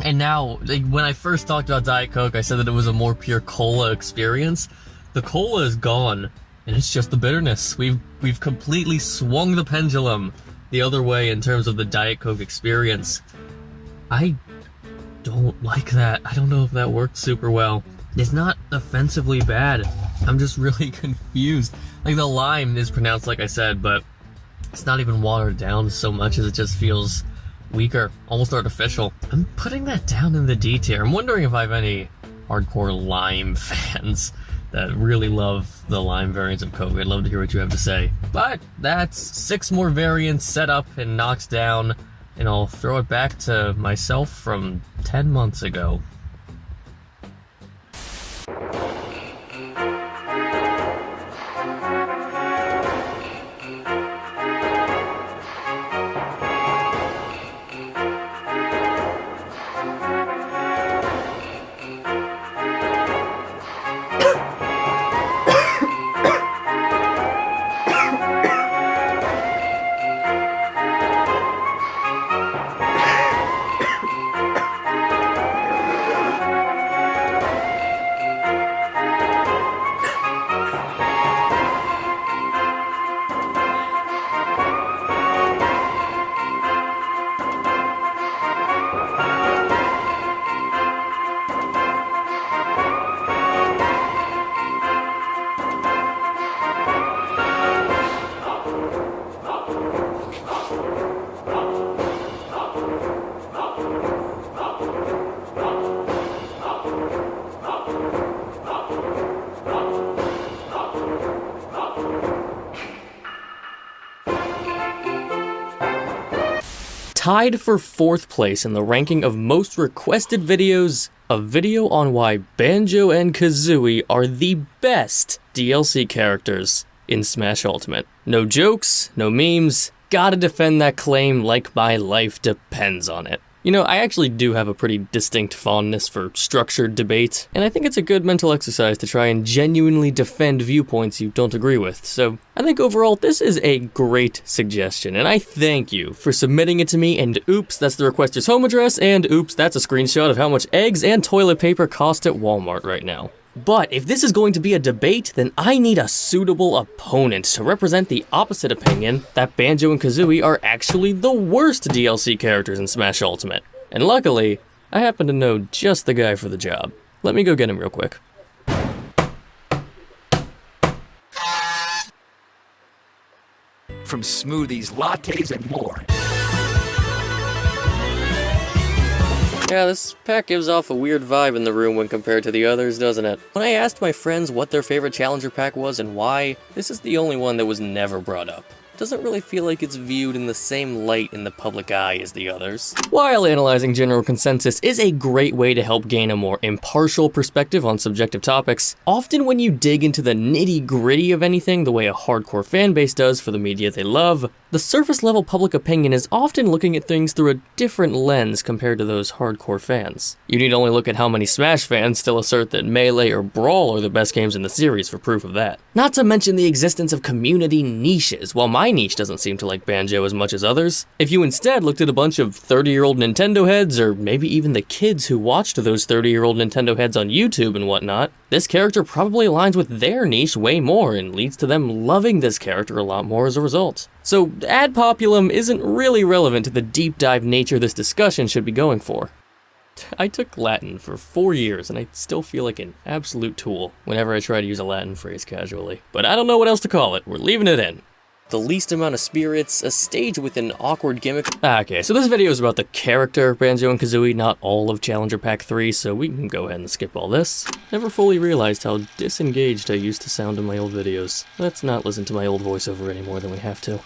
A: And now, like, when I first talked about Diet Coke, I said that it was a more pure cola experience. The cola is gone, and it's just the bitterness. We've completely swung the pendulum the other way in terms of the Diet Coke experience. I don't like that. I don't know if that worked super well. It's not offensively bad. I'm just really confused. Like, the lime is pronounced like I said, but it's not even watered down so much as it just feels weaker, almost artificial. I'm putting that down in the D tier. I'm wondering if I have any hardcore lime fans that really love the lime variants of Coke. I'd love to hear what you have to say. But that's 6 more variants set up and knocked down, and I'll throw it back to myself from 10 months ago. Tied for 4th place in the ranking of most requested videos, a video on why Banjo and Kazooie are the best DLC characters in Smash Ultimate. No jokes, no memes, gotta defend that claim like my life depends on it. You know, I actually do have a pretty distinct fondness for structured debate, and I think it's a good mental exercise to try and genuinely defend viewpoints you don't agree with, so I think overall this is a great suggestion, and I thank you for submitting it to me, and oops, that's the requester's home address, and oops, that's a screenshot of how much eggs and toilet paper cost at Walmart right now. But if this is going to be a debate, then I need a suitable opponent to represent the opposite opinion that Banjo and Kazooie are actually the worst DLC characters in Smash Ultimate. And luckily, I happen to know just the guy for the job. Let me go get him real quick.
C: From smoothies, lattes, and more.
A: Yeah, this pack gives off a weird vibe in the room when compared to the others, doesn't it? When I asked my friends what their favorite challenger pack was and why, this is the only one that was never brought up. Doesn't really feel like it's viewed in the same light in the public eye as the others. While analyzing general consensus is a great way to help gain a more impartial perspective on subjective topics, often when you dig into the nitty-gritty of anything the way a hardcore fanbase does for the media they love, the surface-level public opinion is often looking at things through a different lens compared to those hardcore fans. You need only look at how many Smash fans still assert that Melee or Brawl are the best games in the series for proof of that. Not to mention the existence of community niches. While my niche doesn't seem to like Banjo as much as others, if you instead looked at a bunch of 30-year-old Nintendo heads, or maybe even the kids who watched those 30-year-old Nintendo heads on YouTube and whatnot, this character probably aligns with their niche way more and leads to them loving this character a lot more as a result. So ad populum isn't really relevant to the deep dive nature this discussion should be going for. I took Latin for 4 years and I still feel like an absolute tool whenever I try to use a Latin phrase casually. But I don't know what else to call it, we're leaving it in. The least amount of spirits, a stage with an awkward gimmick. Okay, so this video is about the character Banjo and Kazooie, not all of Challenger Pack 3, so we can go ahead and skip all this. Never fully realized how disengaged I used to sound in my old videos. Let's not listen to my old voiceover any more than we have to.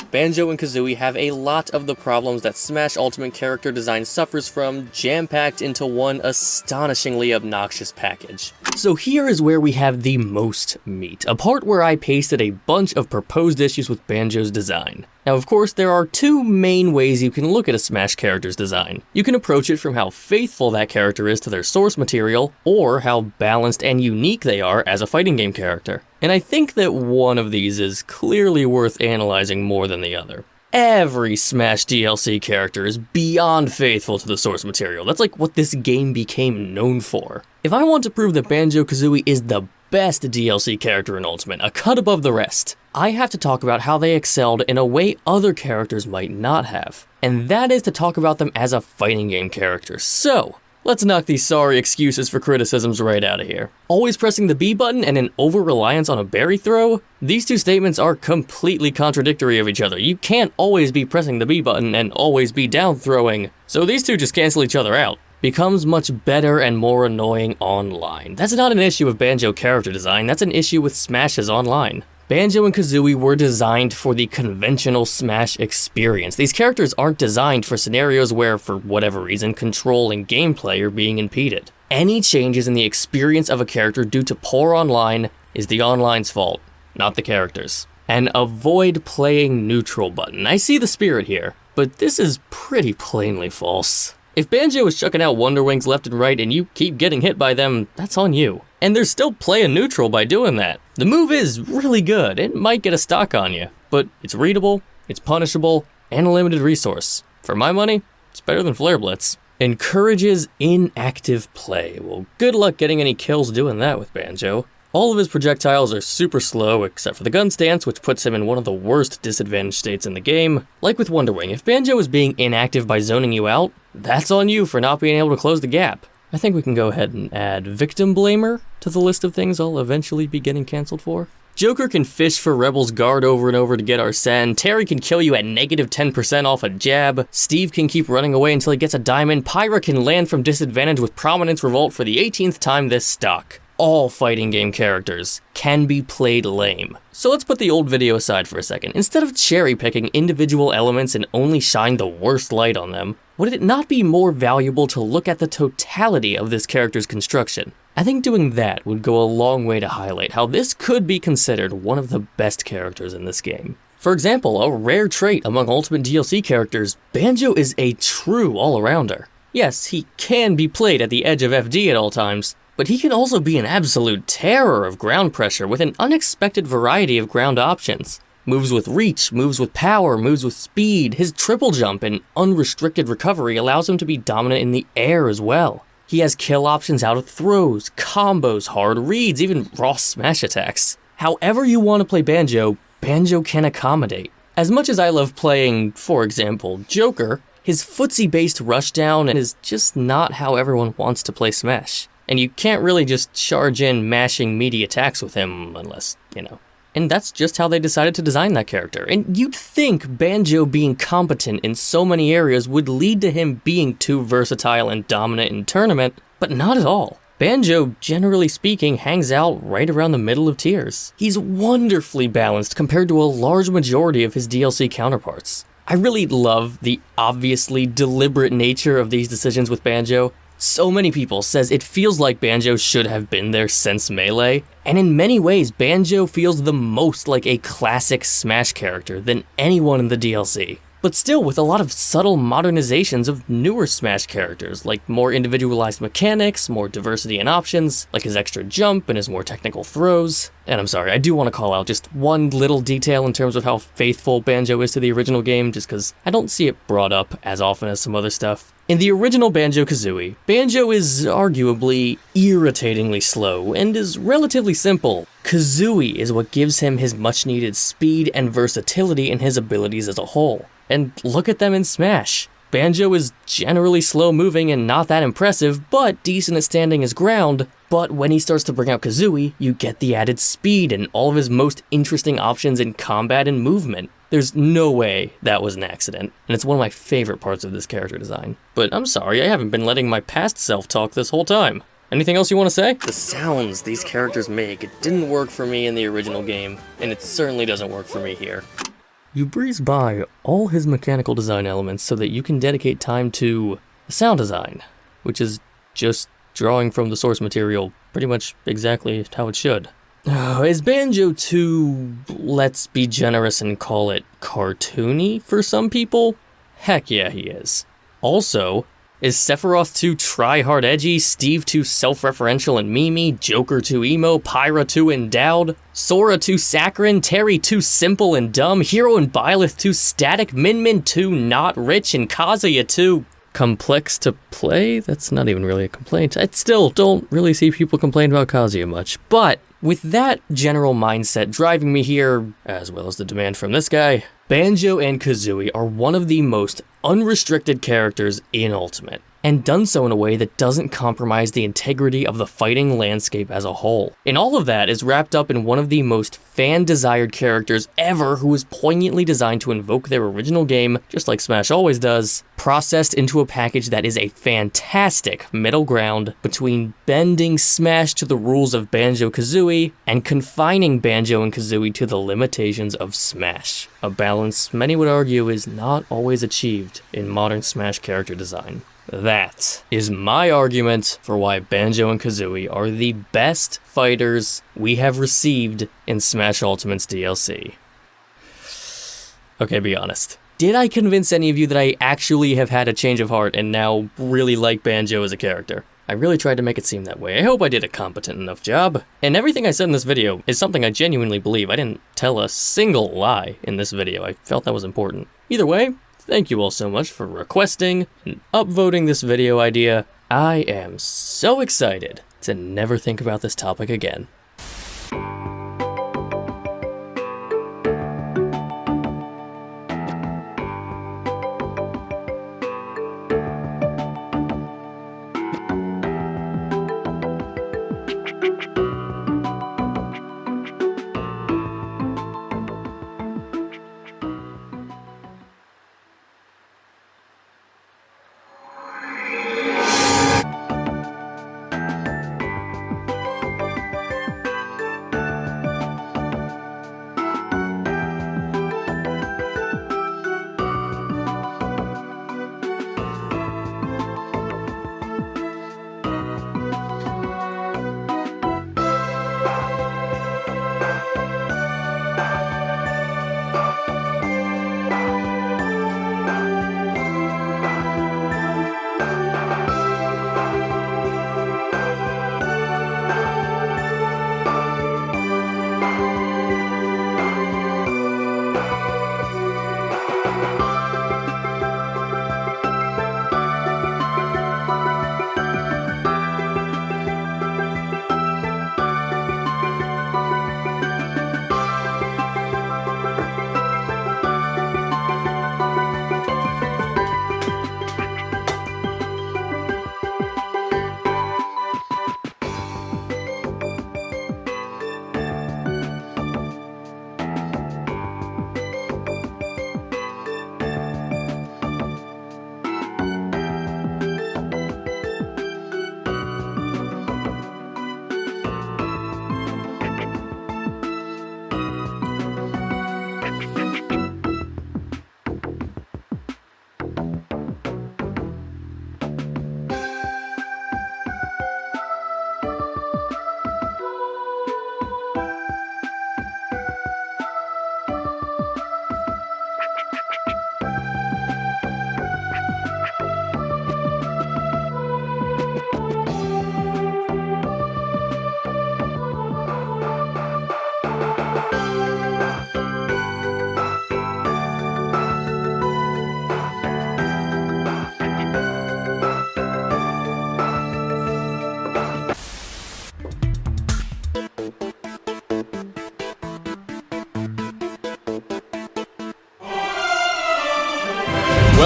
A: Banjo and Kazooie have a lot of the problems that Smash Ultimate character design suffers from, jam-packed into one astonishingly obnoxious package. So here is where we have the most meat, a part where I pasted a bunch of proposed issues with Banjo's design. Now of course there are two main ways you can look at a Smash character's design. You can approach it from how faithful that character is to their source material, or how balanced and unique they are as a fighting game character. And I think that one of these is clearly worth analyzing more than the other. Every Smash DLC character is beyond faithful to the source material. That's like what this game became known for. If I want to prove that Banjo-Kazooie is the best DLC character in Ultimate, a cut above the rest, I have to talk about how they excelled in a way other characters might not have. And that is to talk about them as a fighting game character. So, let's knock these sorry excuses for criticisms right out of here. Always pressing the B button and an over-reliance on a berry throw? These two statements are completely contradictory of each other. You can't always be pressing the B button and always be down throwing, so these two just cancel each other out. Becomes much better and more annoying online. That's not an issue with Banjo character design, that's an issue with Smash's online. Banjo and Kazooie were designed for the conventional Smash experience. These characters aren't designed for scenarios where, for whatever reason, control and gameplay are being impeded. Any changes in the experience of a character due to poor online is the online's fault, not the character's. And avoid playing neutral button. I see the spirit here, but this is pretty plainly false. If Banjo is chucking out Wonder Wings left and right and you keep getting hit by them, that's on you. And there's still playing neutral by doing that. The move is really good, it might get a stock on you, but it's readable, it's punishable, and a limited resource. For my money, it's better than Flare Blitz. Encourages inactive play. Well, good luck getting any kills doing that with Banjo. All of his projectiles are super slow, except for the gun stance, which puts him in one of the worst disadvantaged states in the game. Like with Wonder Wing, if Banjo is being inactive by zoning you out, that's on you for not being able to close the gap. I think we can go ahead and add Victim Blamer to the list of things I'll eventually be getting cancelled for. Joker can fish for Rebel's guard over and over to get Arsene, Terry can kill you at negative 10% off a jab, Steve can keep running away until he gets a diamond, Pyra can land from disadvantage with Prominence Revolt for the 18th time this stock. all fighting game characters can be played lame. So let's put the old video aside for a second. Instead of cherry picking individual elements and only shine the worst light on them, would it not be more valuable to look at the totality of this character's construction? I think doing that would go a long way to highlight how this could be considered one of the best characters in this game. For example, a rare trait among Ultimate DLC characters, Banjo is a true all-arounder. Yes, he can be played at the edge of FD at all times, but he can also be an absolute terror of ground pressure with an unexpected variety of ground options. Moves with reach, moves with power, moves with speed, his triple jump and unrestricted recovery allows him to be dominant in the air as well. He has kill options out of throws, combos, hard reads, even raw smash attacks. However you want to play Banjo, Banjo can accommodate. As much as I love playing, for example, Joker, his footsie-based rushdown is just not how everyone wants to play Smash. And you can't really just charge in mashing meaty attacks with him unless, And that's just how they decided to design that character. And you'd think Banjo being competent in so many areas would lead to him being too versatile and dominant in tournament, but not at all. Banjo, generally speaking, hangs out right around the middle of tiers. He's wonderfully balanced compared to a large majority of his DLC counterparts. I really love the obviously deliberate nature of these decisions with Banjo. So many people says it feels like Banjo should have been there since Melee, and in many ways Banjo feels the most like a classic Smash character than anyone in the DLC. But still with a lot of subtle modernizations of newer Smash characters, like more individualized mechanics, more diversity in options, like his extra jump and his more technical throws. And I'm sorry, I do want to call out just one little detail in terms of how faithful Banjo is to the original game, just because I don't see it brought up as often as some other stuff. In the original Banjo-Kazooie, Banjo is arguably irritatingly slow and is relatively simple. Kazooie is what gives him his much-needed speed and versatility in his abilities as a whole. And look at them in Smash. Banjo is generally slow-moving and not that impressive, but decent at standing his ground. But when he starts to bring out Kazooie, you get the added speed and all of his most interesting options in combat and movement. There's no way that was an accident, and it's one of my favorite parts of this character design. But I'm sorry, I haven't been letting my past self talk this whole time. Anything else you want to say? The sounds these characters make, it didn't work for me in the original game, and it certainly doesn't work for me here. You breeze by all his mechanical design elements so that you can dedicate time to the sound design, which is just drawing from the source material pretty much exactly how it should. Is Banjo too, let's be generous and call it cartoony for some people? Heck yeah, he is. Also, is Sephiroth too try-hard edgy, Steve too self-referential and memey, Joker too emo, Pyra too endowed, Sora too saccharine, Terry too simple and dumb, Hero and Byleth too static, Min too not rich, and Kazuya too complex to play? That's not even really a complaint. I still don't really see people complain about Kazuya much, but with that general mindset driving me here, as well as the demand from this guy, Banjo and Kazooie are one of the most unrestricted characters in Ultimate, and done so in a way that doesn't compromise the integrity of the fighting landscape as a whole. And all of that is wrapped up in one of the most fan-desired characters ever who was poignantly designed to invoke their original game, just like Smash always does, processed into a package that is a fantastic middle ground between bending Smash to the rules of Banjo-Kazooie and confining Banjo and Kazooie to the limitations of Smash. A balance many would argue is not always achieved in modern Smash character design. That is my argument for why Banjo and Kazooie are the best fighters we have received in Smash Ultimate's DLC. Okay, be honest. Did I convince any of you that I actually have had a change of heart and now really like Banjo as a character? I really tried to make it seem that way. I hope I did a competent enough job. And everything I said in this video is something I genuinely believe. I didn't tell a single lie in this video. I felt that was important. Either way, thank you all so much for requesting and upvoting this video idea. I am so excited to never think about this topic again.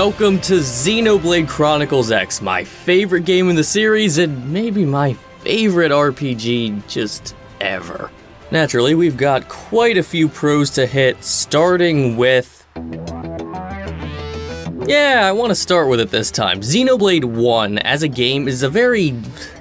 A: Welcome to Xenoblade Chronicles X, my favorite game in the series and maybe my favorite RPG just ever. Naturally, we've got quite a few pros to hit, starting with... Yeah, I want to start with it this time. Xenoblade 1 as a game is a very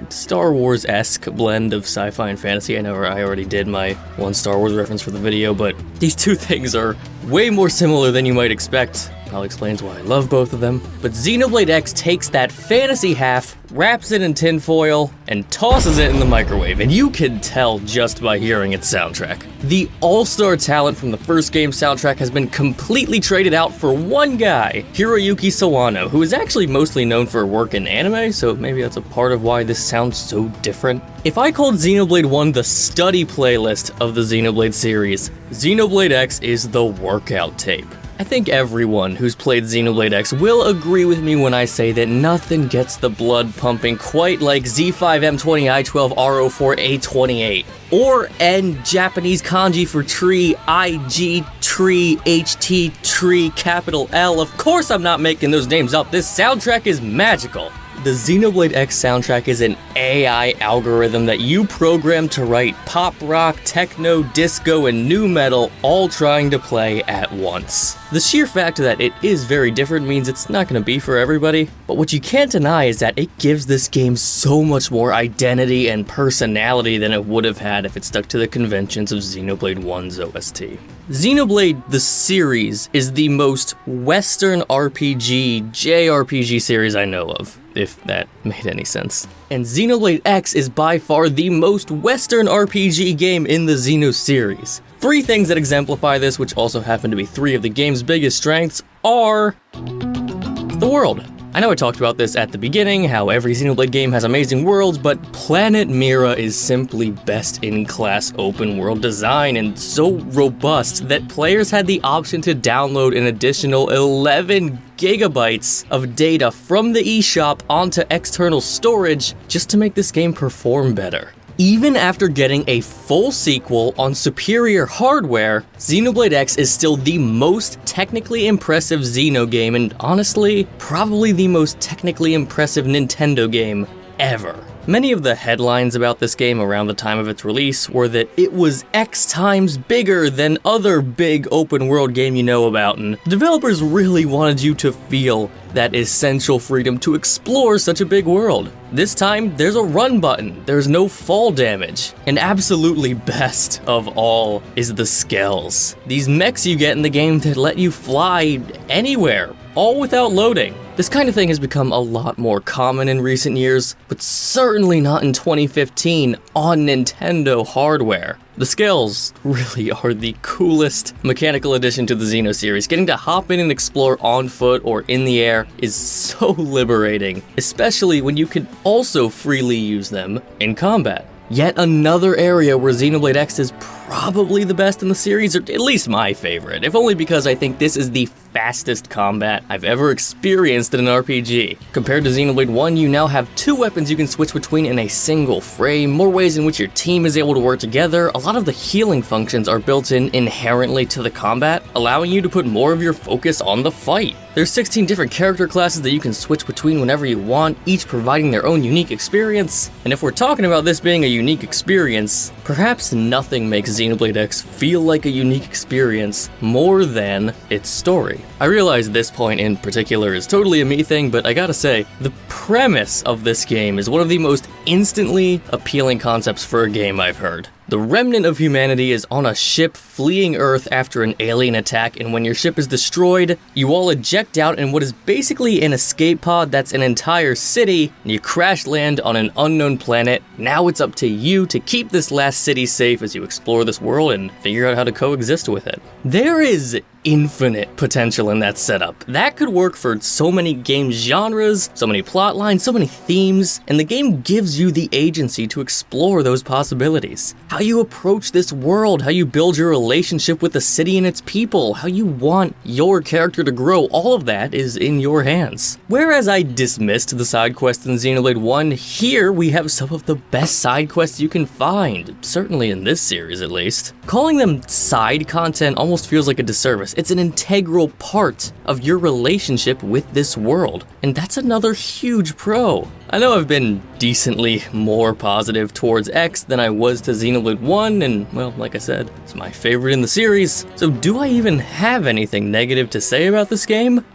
A: Star Wars-esque blend of sci-fi and fantasy. I know I already did my one Star Wars reference for the video, but these two things are way more similar than you might expect. Probably explains why I love both of them. But Xenoblade X takes that fantasy half, wraps it in tinfoil, and tosses it in the microwave, and you can tell just by hearing its soundtrack. The all-star talent from the first game's soundtrack has been completely traded out for one guy, Hiroyuki Sawano, who is actually mostly known for work in anime, so maybe that's a part of why this sounds so different. If I called Xenoblade 1 the study playlist of the Xenoblade series, Xenoblade X is the workout tape. I think everyone who's played Xenoblade X will agree with me when I say that nothing gets the blood pumping quite like Z5M20I12RO4A28, or N Japanese kanji for tree, IG, tree, HT, tree, capital L. Of course I'm not making those names up, this soundtrack is magical. The Xenoblade X soundtrack is an AI algorithm that you program to write pop rock, techno, disco, and nu metal all trying to play at once. The sheer fact that it is very different means it's not going to be for everybody, but what you can't deny is that it gives this game so much more identity and personality than it would have had if it stuck to the conventions of Xenoblade 1's OST. Xenoblade, the series, is the most Western RPG, JRPG series I know of, if that made any sense. And Xenoblade X is by far the most Western RPG game in the Xeno series. Three things that exemplify this, which also happen to be three of the game's biggest strengths, are the world. I know I talked about this at the beginning, how every Xenoblade game has amazing worlds, but Planet Mira is simply best-in-class open-world design and so robust that players had the option to download an additional 11 gigabytes of data from the eShop onto external storage just to make this game perform better. Even after getting a full sequel on superior hardware, Xenoblade X is still the most technically impressive Xeno game and honestly, probably the most technically impressive Nintendo game ever. Many of the headlines about this game around the time of its release were that it was X times bigger than other big open world game you know about, and developers really wanted you to feel that essential freedom to explore such a big world. This time, there's a run button, there's no fall damage, and absolutely best of all is the skells. These mechs you get in the game that let you fly anywhere, all without loading. This kind of thing has become a lot more common in recent years, but certainly not in 2015 on Nintendo hardware. The scales really are the coolest mechanical addition to the Xeno series. Getting to hop in and explore on foot or in the air is so liberating, especially when you can also freely use them in combat. Yet another area where Xenoblade X is probably the best in the series, or at least my favorite, if only because I think this is the fastest combat I've ever experienced in an RPG. Compared to Xenoblade 1, you now have 2 weapons you can switch between in a single frame, more ways in which your team is able to work together. A lot of the healing functions are built in inherently to the combat, allowing you to put more of your focus on the fight. There's 16 different character classes that you can switch between whenever you want, each providing their own unique experience. And if we're talking about this being a unique experience, perhaps nothing makes Xenoblade X feel like a unique experience more than its story. I realize this point in particular is totally a me thing, but I gotta say, the premise of this game is one of the most instantly appealing concepts for a game I've heard. The remnant of humanity is on a ship fleeing Earth after an alien attack, and when your ship is destroyed, you all eject out in what is basically an escape pod that's an entire city, and you crash land on an unknown planet. Now it's up to you to keep this last city safe as you explore this world and figure out how to coexist with it. There is infinite potential in that setup. That could work for so many game genres, so many plot lines, so many themes, and the game gives you the agency to explore those possibilities. How you approach this world, how you build your relationship with the city and its people, how you want your character to grow, all of that is in your hands. Whereas I dismissed the side quests in Xenoblade 1, here we have some of the best side quests you can find, certainly in this series at least. Calling them side content almost feels like a disservice. It's an integral part of your relationship with this world, and that's another huge pro. I know I've been decently more positive towards X than I was to Xenoblade 1, and well, like I said, it's my favorite in the series. So do I even have anything negative to say about this game?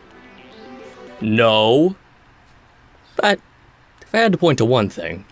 A: No. But if I had to point to one thing,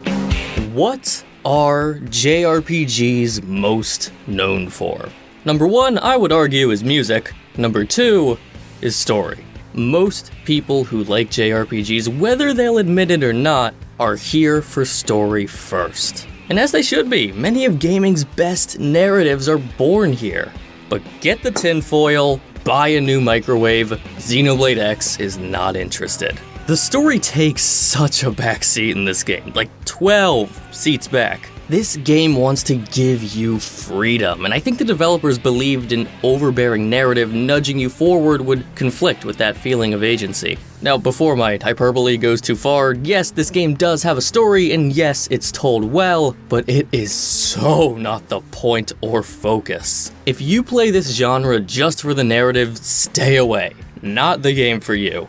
A: what are JRPGs most known for? Number 1, I would argue, is music. Number 2 is story. Most people who like JRPGs, whether they'll admit it or not, are here for story first. And as they should be, many of gaming's best narratives are born here. But get the tinfoil, buy a new microwave, Xenoblade X is not interested. The story takes such a backseat in this game, like 12 seats back. This game wants to give you freedom, and I think the developers believed an overbearing narrative nudging you forward would conflict with that feeling of agency. Now, before my hyperbole goes too far, yes, this game does have a story, and yes, it's told well, but it is so not the point or focus. If you play this genre just for the narrative, stay away. Not the game for you.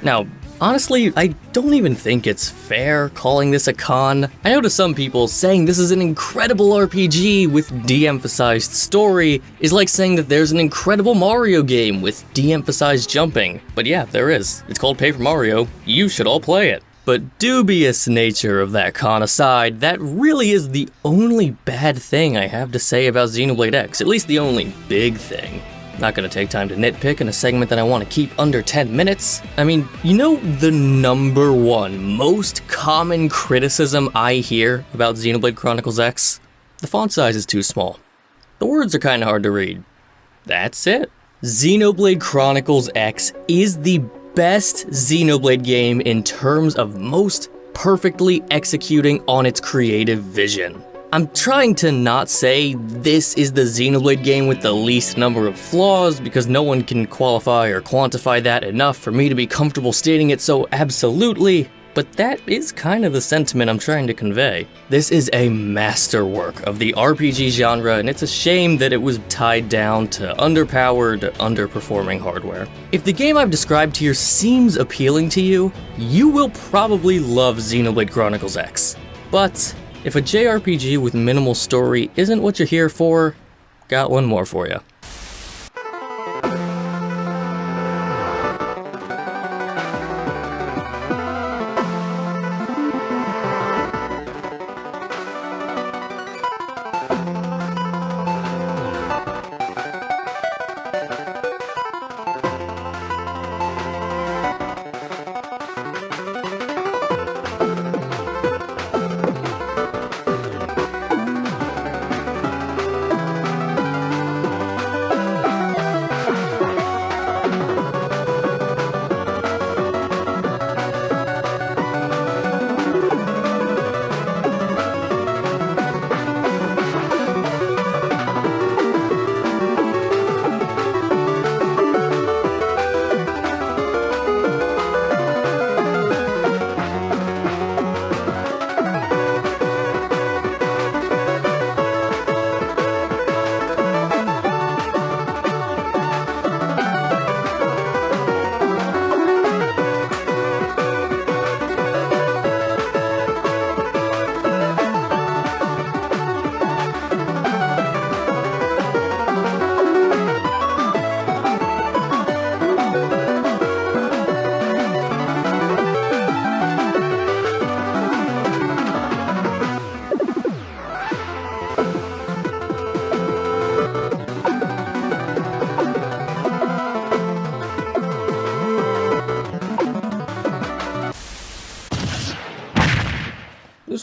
A: Now, honestly, I don't even think it's fair calling this a con. I know to some people, saying this is an incredible RPG with de-emphasized story is like saying that there's an incredible Mario game with de-emphasized jumping. But yeah, there is. It's called Paper Mario. You should all play it. But dubious nature of that con aside, that really is the only bad thing I have to say about Xenoblade X, at least the only big thing. Not gonna take time to nitpick in a segment that I want to keep under 10 minutes. I mean, you know the number 1 most common criticism I hear about Xenoblade Chronicles X? The font size is too small. The words are kinda hard to read. That's it. Xenoblade Chronicles X is the best Xenoblade game in terms of most perfectly executing on its creative vision. I'm trying to not say this is the Xenoblade game with the least number of flaws, because no one can qualify or quantify that enough for me to be comfortable stating it so absolutely, but that is kind of the sentiment I'm trying to convey. This is a masterwork of the RPG genre, and it's a shame that it was tied down to underpowered, underperforming hardware. If the game I've described here seems appealing to you, you will probably love Xenoblade Chronicles X. But if a JRPG with minimal story isn't what you're here for, got one more for you.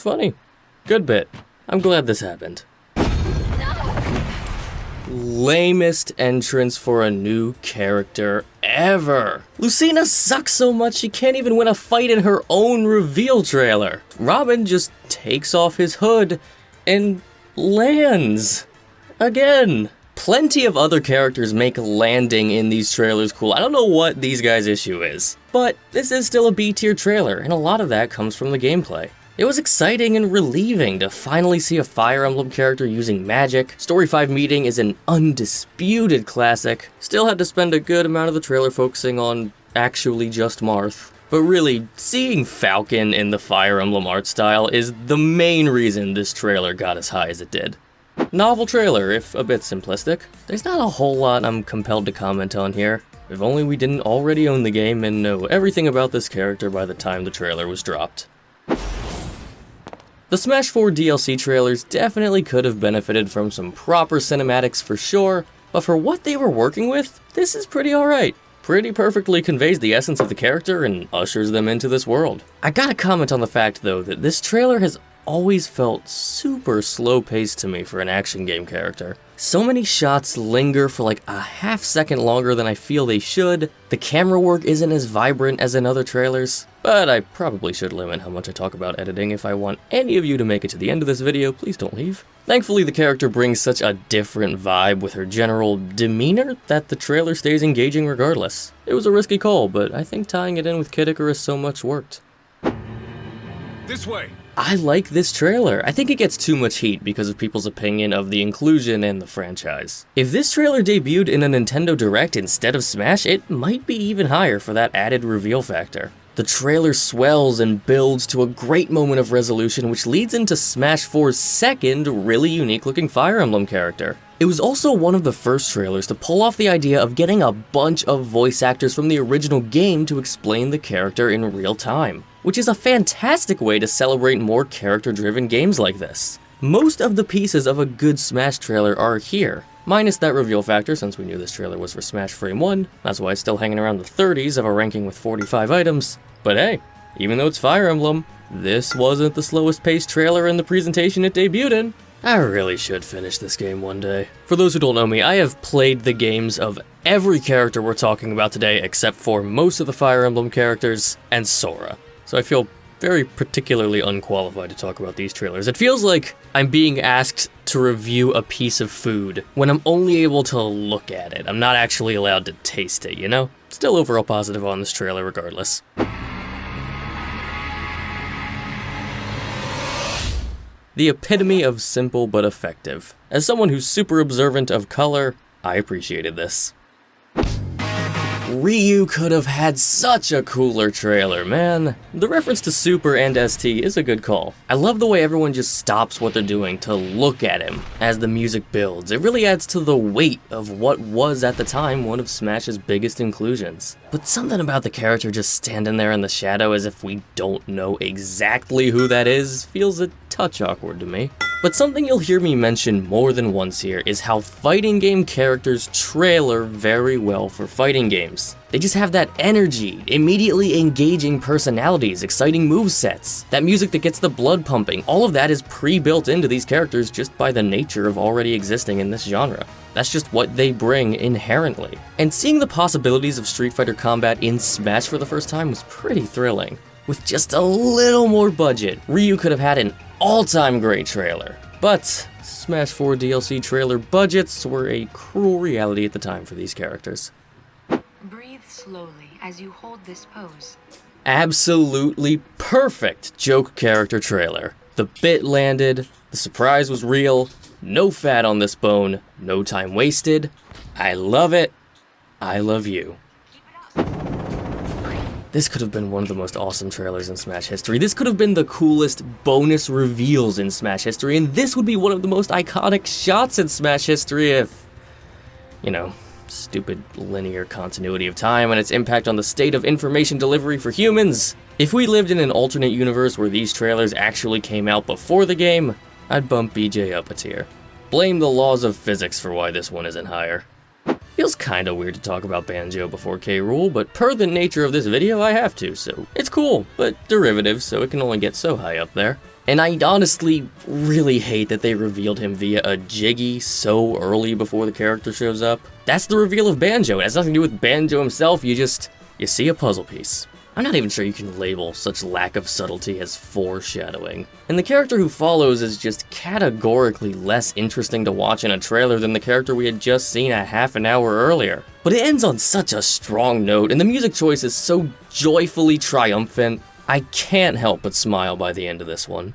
A: funny. Good bit. I'm glad this happened. Lamest entrance for a new character ever. Lucina sucks so much she can't even win a fight in her own reveal trailer. Robin just takes off his hood and lands. Again. Plenty of other characters make landing in these trailers cool. I don't know what these guys' issue is, but this is still a B-tier trailer, and a lot of that comes from the gameplay. It was exciting and relieving to finally see a Fire Emblem character using magic. Story 5 meeting is an undisputed classic. Still had to spend a good amount of the trailer focusing on actually just Marth. But really, seeing Falcon in the Fire Emblem art style is the main reason this trailer got as high as it did. Novel trailer, if a bit simplistic. There's not a whole lot I'm compelled to comment on here. If only we didn't already own the game and know everything about this character by the time the trailer was dropped. The Smash 4 DLC trailers definitely could have benefited from some proper cinematics for sure, but for what they were working with, this is pretty alright. Pretty perfectly conveys the essence of the character and ushers them into this world. I gotta comment on the fact though that this trailer has always felt super slow-paced to me for an action game character. So many shots linger for like a half second longer than I feel they should. The camera work isn't as vibrant as in other trailers, but I probably should limit how much I talk about editing. If I want any of you to make it to the end of this video, please don't leave. Thankfully, the character brings such a different vibe with her general demeanor that the trailer stays engaging regardless. It was a risky call, but I think tying it in with Kid Icarus so much worked.
C: This way.
A: I like this trailer. I think it gets too much heat because of people's opinion of the inclusion in the franchise. If this trailer debuted in a Nintendo Direct instead of Smash, it might be even higher for that added reveal factor. The trailer swells and builds to a great moment of resolution, which leads into Smash 4's second really unique looking Fire Emblem character. It was also one of the first trailers to pull off the idea of getting a bunch of voice actors from the original game to explain the character in real time, which is a fantastic way to celebrate more character-driven games like this. Most of the pieces of a good Smash trailer are here, minus that reveal factor since we knew this trailer was for Smash Frame 1, that's why it's still hanging around the 30s of a ranking with 45 items. But hey, even though it's Fire Emblem, this wasn't the slowest paced trailer in the presentation it debuted in. I really should finish this game one day. For those who don't know me, I have played the games of every character we're talking about today except for most of the Fire Emblem characters and Sora. So I feel very particularly unqualified to talk about these trailers. It feels like I'm being asked to review a piece of food when I'm only able to look at it. I'm not actually allowed to taste it, you know? Still overall positive on this trailer regardless. The epitome of simple but effective. As someone who's super observant of color, I appreciated this. Ryu could have had such a cooler trailer, man. The reference to Super and ST is a good call. I love the way everyone just stops what they're doing to look at him as the music builds. It really adds to the weight of what was at the time one of Smash's biggest inclusions. But something about the character just standing there in the shadow as if we don't know exactly who that is feels a touch awkward to me. But something you'll hear me mention more than once here is how fighting game characters trailer very well for fighting games. They just have that energy, immediately engaging personalities, exciting movesets, that music that gets the blood pumping. All of that is pre-built into these characters just by the nature of already existing in this genre. That's just what they bring inherently. And seeing the possibilities of Street Fighter combat in Smash for the first time was pretty thrilling. With just a little more budget, Ryu could have had an all-time great trailer. But Smash 4 DLC trailer budgets were a cruel reality at the time for these characters.
D: Breathe slowly as you hold this pose.
A: Absolutely perfect joke character trailer. The bit landed, the surprise was real, no fat on this bone, no time wasted. I love it. I love you. This could have been one of the most awesome trailers in Smash history. This could have been the coolest bonus reveals in Smash history, and this would be one of the most iconic shots in Smash history if, you know, stupid linear continuity of time and its impact on the state of information delivery for humans. If we lived in an alternate universe where these trailers actually came out before the game, I'd bump BJ up a tier. Blame the laws of physics for why this one isn't higher. Feels kinda weird to talk about Banjo before K. Rool, but per the nature of this video, I have to, so it's cool, but derivative, so it can only get so high up there. And I honestly really hate that they revealed him via a Jiggy so early before the character shows up. That's the reveal of Banjo. It has nothing to do with Banjo himself, you see a puzzle piece. I'm not even sure you can label such lack of subtlety as foreshadowing. And the character who follows is just categorically less interesting to watch in a trailer than the character we had just seen a half an hour earlier. But it ends on such a strong note, and the music choice is so joyfully triumphant, I can't help but smile by the end of this one.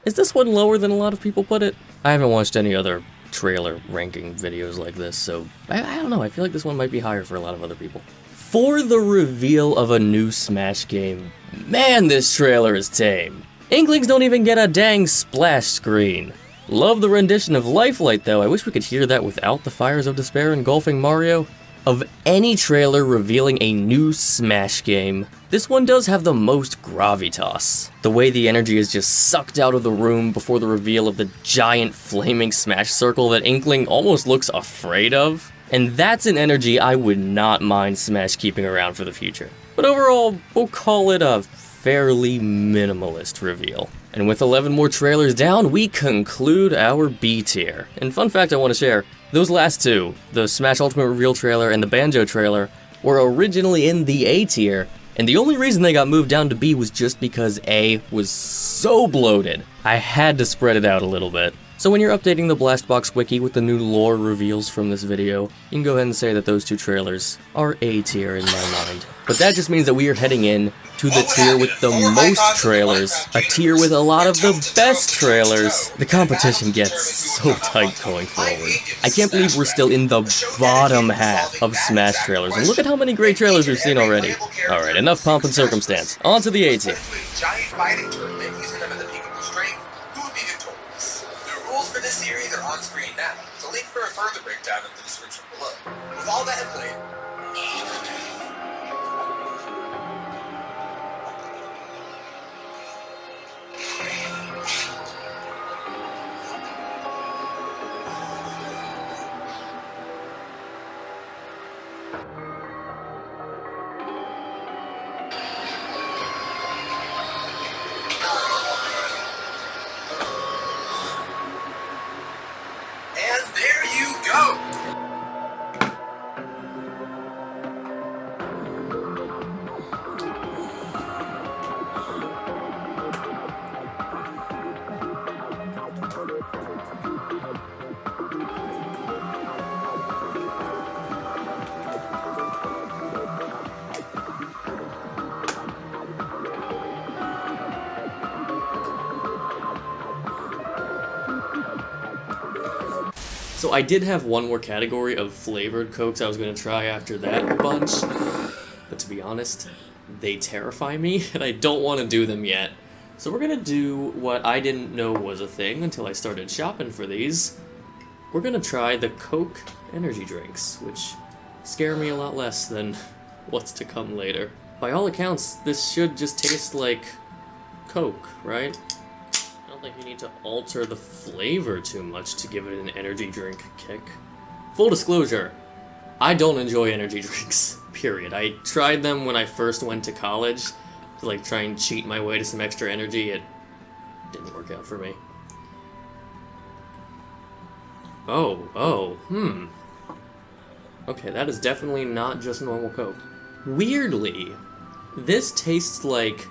A: Is this one lower than a lot of people put it? I haven't watched any other trailer ranking videos like this, so I don't know, I feel like this one might be higher for a lot of other people. For the reveal of a new Smash game, man, this trailer is tame. Inklings don't even get a dang splash screen. Love the rendition of Lifelight though, I wish we could hear that without the fires of despair engulfing Mario. Of any trailer revealing a new Smash game, this one does have the most gravitas. The way the energy is just sucked out of the room before the reveal of the giant flaming Smash circle that Inkling almost looks afraid of. And that's an energy I would not mind Smash keeping around for the future. But overall, we'll call it a fairly minimalist reveal. And with 11 more trailers down, we conclude our B tier. And fun fact I want to share, those last two, the Smash Ultimate Reveal trailer and the Banjo trailer, were originally in the A tier, and the only reason they got moved down to B was just because A was so bloated. I had to spread it out a little bit. So when you're updating the BlastBox wiki with the new lore reveals from this video, you can go ahead and say that those two trailers are A tier in my mind. But that just means that we are heading in to the tier with the most trailers, a tier with a lot of the best trailers. The competition gets so tight going forward. I can't believe we're still in the bottom half of Smash trailers, and look at how many great trailers we've seen already. Alright, enough pomp and circumstance. On to the A tier.
E: For this series are on screen now. The link for a further breakdown in the description below. With all that in play, and there you go!
A: So I did have one more category of flavored Cokes I was going to try after that bunch, but to be honest, they terrify me, and I don't want to do them yet. So we're going to do what I didn't know was a thing until I started shopping for these. We're going to try the Coke energy drinks, which scare me a lot less than what's to come later. By all accounts, this should just taste like Coke, right? I don't think you need to alter the flavor too much to give it an energy drink kick. Full disclosure, I don't enjoy energy drinks, period. I tried them when I first went to college to like try and cheat my way to some extra energy. It didn't work out for me. Okay, that is definitely not just normal Coke. Weirdly, this tastes like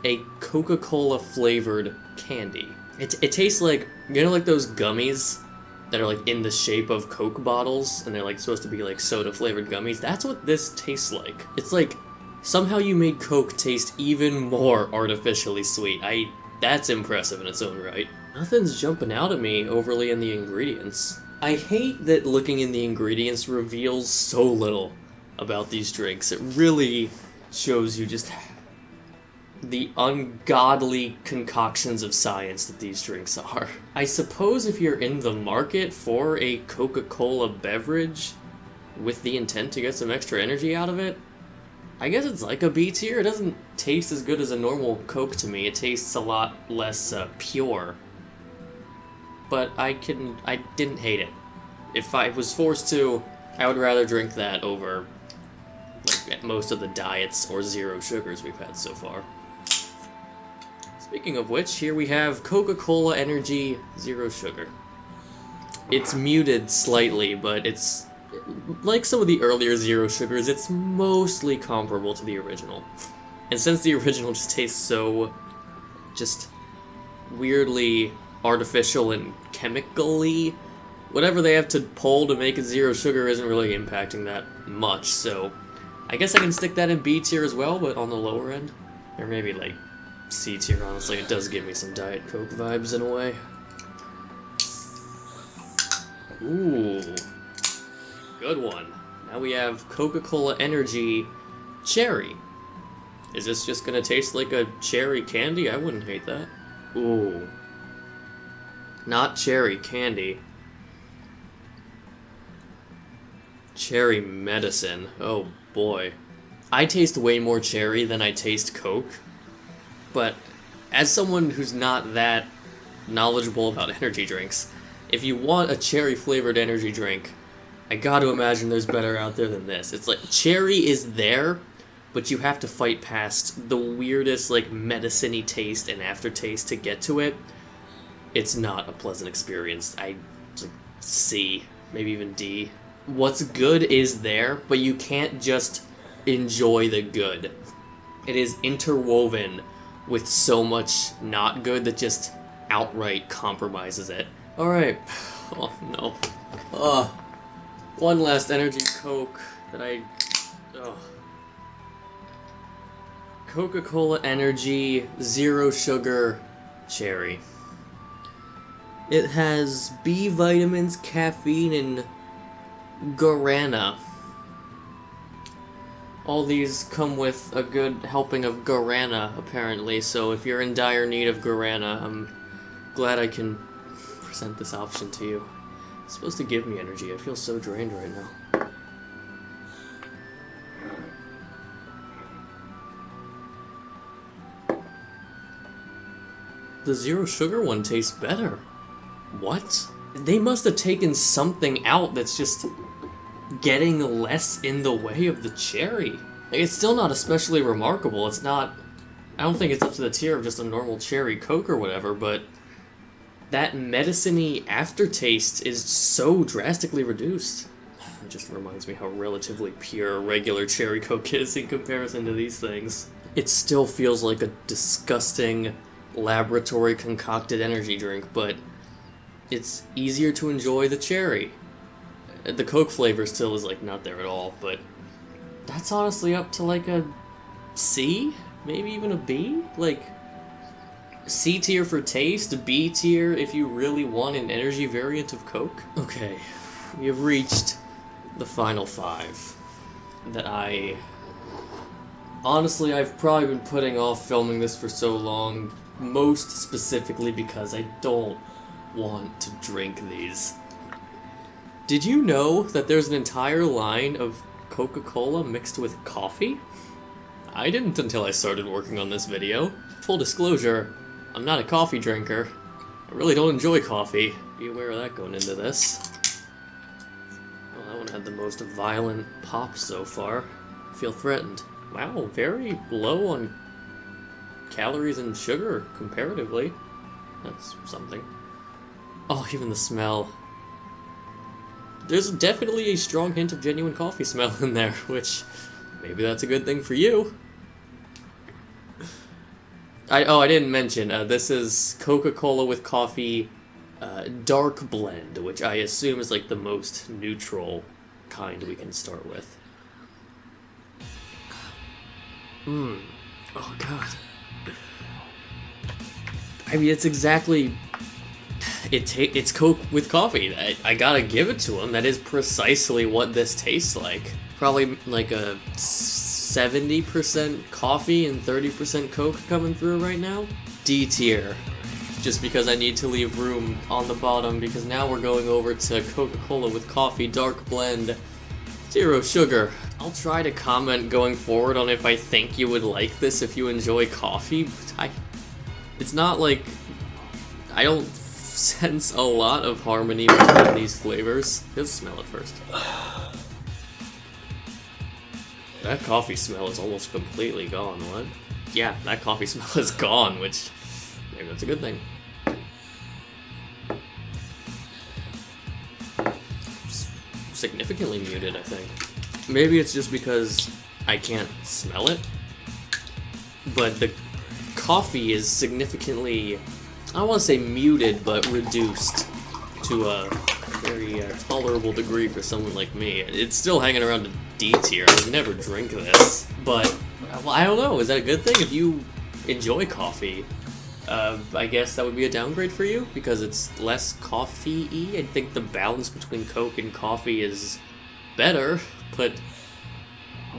A: a Coca-Cola flavored candy. It tastes like, you know, like those gummies that are like in the shape of Coke bottles and they're like supposed to be like soda flavored gummies? That's what this tastes like. It's like somehow you made Coke taste even more artificially sweet. That's impressive in its own right. Nothing's jumping out at me overly in the ingredients. I hate that looking in the ingredients reveals so little about these drinks. It really shows you just the ungodly concoctions of science that these drinks are. I suppose if you're in the market for a Coca-Cola beverage with the intent to get some extra energy out of it, I guess it's like a B tier. It doesn't taste as good as a normal Coke to me. It tastes a lot less pure. But I didn't hate it. If I was forced to, I would rather drink that over like at most of the diets or zero sugars we've had so far. Speaking of which, here we have Coca-Cola Energy Zero Sugar. It's muted slightly, but it's like some of the earlier zero sugars, it's mostly comparable to the original. And since the original just tastes so just weirdly artificial and chemically, whatever they have to pull to make it zero sugar isn't really impacting that much, so I guess I can stick that in B tier as well, but on the lower end. Or maybe like C tier, honestly. It does give me some Diet Coke vibes in a way. Ooh. Good one. Now we have Coca-Cola Energy Cherry. Is this just gonna taste like a cherry candy? I wouldn't hate that. Ooh. Not cherry candy. Cherry medicine. Oh boy. I taste way more cherry than I taste Coke. But as someone who's not that knowledgeable about energy drinks, if you want a cherry flavored energy drink, I gotta imagine there's better out there than this. It's like, cherry is there, but you have to fight past the weirdest, like, medicine-y taste and aftertaste to get to it. It's not a pleasant experience. Like, C, maybe even D. What's good is there, but you can't just enjoy the good. It is interwoven with so much not good that just outright compromises it. Alright. Oh, no. One last energy Coke that I... Coca-Cola Energy Zero Sugar Cherry. It has B vitamins, caffeine, and guarana. All these come with a good helping of guarana, apparently, so if you're in dire need of guarana, I'm glad I can present this option to you. It's supposed to give me energy. I feel so drained right now. The zero sugar one tastes better. What? They must have taken something out that's just getting less in the way of the cherry. Like, it's still not especially remarkable. It's not... I don't think it's up to the tier of just a normal cherry Coke or whatever, but that medicine-y aftertaste is so drastically reduced. It just reminds me how relatively pure regular cherry Coke is in comparison to these things. It still feels like a disgusting laboratory concocted energy drink, but it's easier to enjoy the cherry. The Coke flavor still is like not there at all, but that's honestly up to like a C? Maybe even a B? Like, C tier for taste, B tier if you really want an energy variant of Coke. Okay, we have reached the final 5 that honestly, I've probably been putting off filming this for so long, most specifically because I don't want to drink these. Did you know that there's an entire line of Coca-Cola mixed with coffee? I didn't until I started working on this video. Full disclosure, I'm not a coffee drinker. I really don't enjoy coffee. Be aware of that going into this. Well, that one had the most violent pop so far. I feel threatened. Wow, very low on calories and sugar, comparatively. That's something. Oh, even the smell. There's definitely a strong hint of genuine coffee smell in there, which maybe that's a good thing for you. I didn't mention, this is Coca-Cola with coffee dark blend, which I assume is like the most neutral kind we can start with. Oh god. I mean, it's exactly... It's Coke with coffee. I gotta give it to him. That is precisely what this tastes like. Probably like a 70% coffee and 30% Coke coming through right now. D tier. Just because I need to leave room on the bottom, because now we're going over to Coca-Cola with coffee dark blend. Zero sugar. I'll try to comment going forward on if I think you would like this if you enjoy coffee, but it's not like... I don't sense a lot of harmony between these flavors. Let's smell it first. That coffee smell is almost completely gone, what? Yeah, that coffee smell is gone, which maybe that's a good thing. Significantly muted, I think. Maybe it's just because I can't smell it, but the coffee is significantly, I don't want to say muted, but reduced to a very tolerable degree for someone like me. It's still hanging around a D tier. I would never drink this, but well, I don't know. Is that a good thing? If you enjoy coffee, I guess that would be a downgrade for you because it's less coffee-y. I think the balance between Coke and coffee is better, but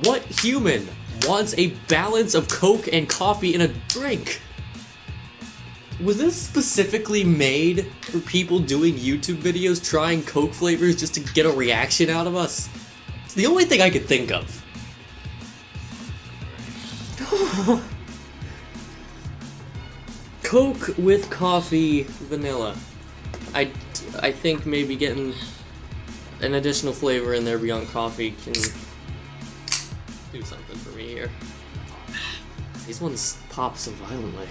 A: what human wants a balance of Coke and coffee in a drink? Was this specifically made for people doing YouTube videos trying Coke flavors just to get a reaction out of us? It's the only thing I could think of. Coke with coffee, vanilla. I think maybe getting an additional flavor in there beyond coffee can do something for me here. These ones pop so violently.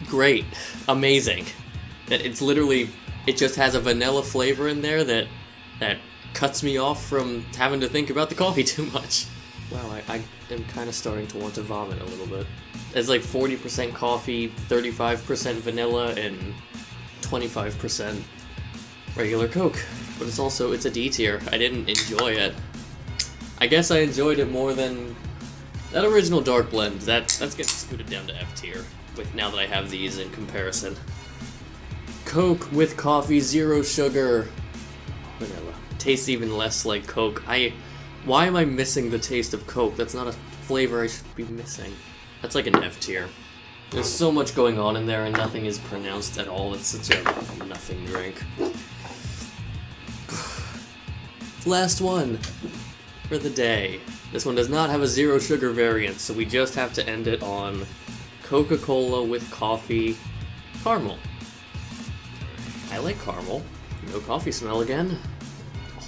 A: Great. Amazing. That it's literally, it just has a vanilla flavor in there that cuts me off from having to think about the coffee too much. Wow, I am kind of starting to want to vomit a little bit. It's like 40% coffee, 35% vanilla, and 25% regular Coke. But it's a D tier. I didn't enjoy it. I guess I enjoyed it more than that original dark blend. That's getting scooted down to F tier with now that I have these in comparison. Coke with coffee, 0 sugar, vanilla. Tastes even less like Coke. Why am I missing the taste of Coke? That's not a flavor I should be missing. That's like an F tier. There's so much going on in there and nothing is pronounced at all. It's such a nothing drink. Last one for the day. This one does not have a 0 sugar variant, so we just have to end it on Coca-Cola with coffee caramel. I like caramel. No coffee smell again.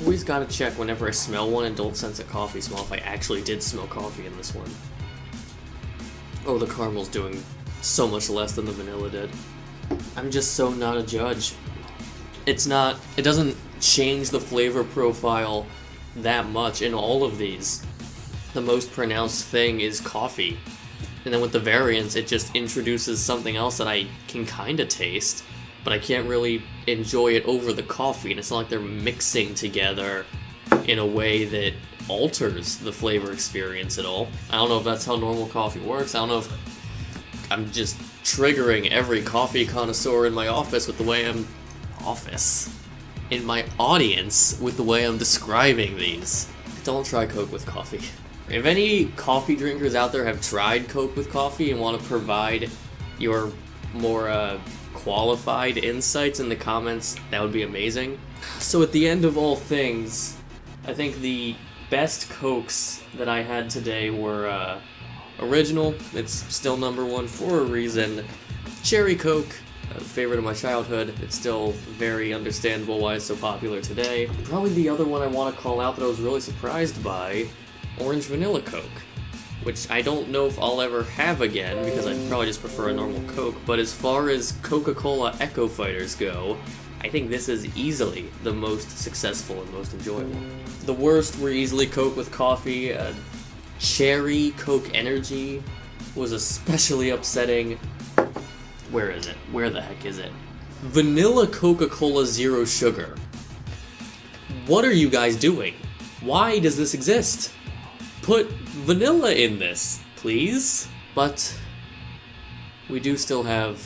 A: Always gotta check whenever I smell one and don't sense a coffee smell if I actually did smell coffee in this one. Oh, the caramel's doing so much less than the vanilla did. I'm just so not a judge. It doesn't change the flavor profile that much in all of these. The most pronounced thing is coffee. And then with the variants, it just introduces something else that I can kinda taste, but I can't really enjoy it over the coffee, and it's not like they're mixing together in a way that alters the flavor experience at all. I don't know if that's how normal coffee works. I don't know if I'm just triggering every coffee connoisseur in my office with the way I'm... in my audience with the way I'm describing these. Don't try Coke with coffee. If any coffee drinkers out there have tried Coke with coffee and want to provide your more qualified insights in the comments, that would be amazing. So at the end of all things, I think the best Cokes that I had today were original. It's still #1 for a reason. Cherry Coke, a favorite of my childhood. It's still very understandable why it's so popular today. Probably the other one I want to call out that I was really surprised by, Orange Vanilla Coke, which I don't know if I'll ever have again because I'd probably just prefer a normal Coke, but as far as Coca-Cola Echo Fighters go, I think this is easily the most successful and most enjoyable. The worst were easily Coke with coffee. Cherry Coke Energy was especially upsetting. Where is it? Where the heck is it? Vanilla Coca-Cola 0 sugar. What are you guys doing? Why does this exist? Put vanilla in this, please. But we do still have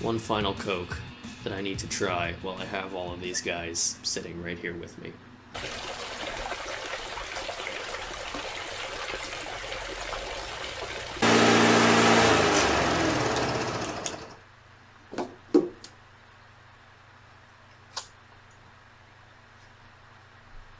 A: one final Coke that I need to try while I have all of these guys sitting right here with me.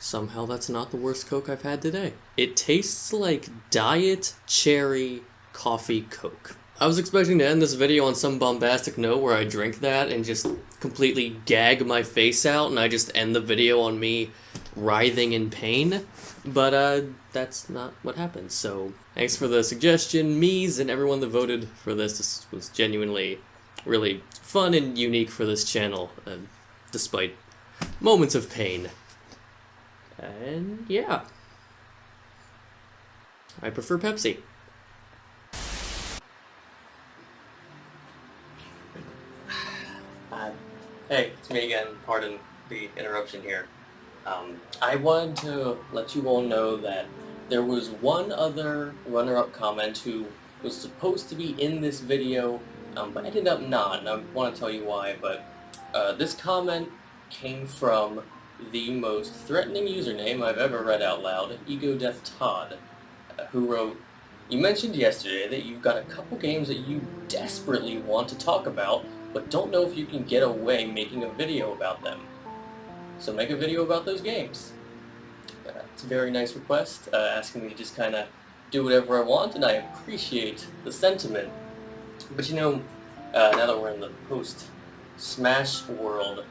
A: Somehow that's not the worst Coke I've had today. It tastes like Diet Cherry Coffee Coke. I was expecting to end this video on some bombastic note where I drink that and just completely gag my face out, and I just end the video on me writhing in pain, but that's not what happened. So thanks for the suggestion, Mies, and everyone that voted for this. This was genuinely really fun and unique for this channel, despite moments of pain. And yeah, I prefer Pepsi. Hey, it's me again. Pardon the interruption here. I wanted to let you all know that there was one other runner-up comment who was supposed to be in this video, but ended up not, and I want to tell you why. But this comment came from the most threatening username I've ever read out loud, EgoDeathTodd, who wrote, "You mentioned yesterday that you've got a couple games that you desperately want to talk about, but don't know if you can get away making a video about them. So make a video about those games." It's a very nice request, asking me to just kind of do whatever I want, and I appreciate the sentiment. But you know, now that we're in the post-Smash world,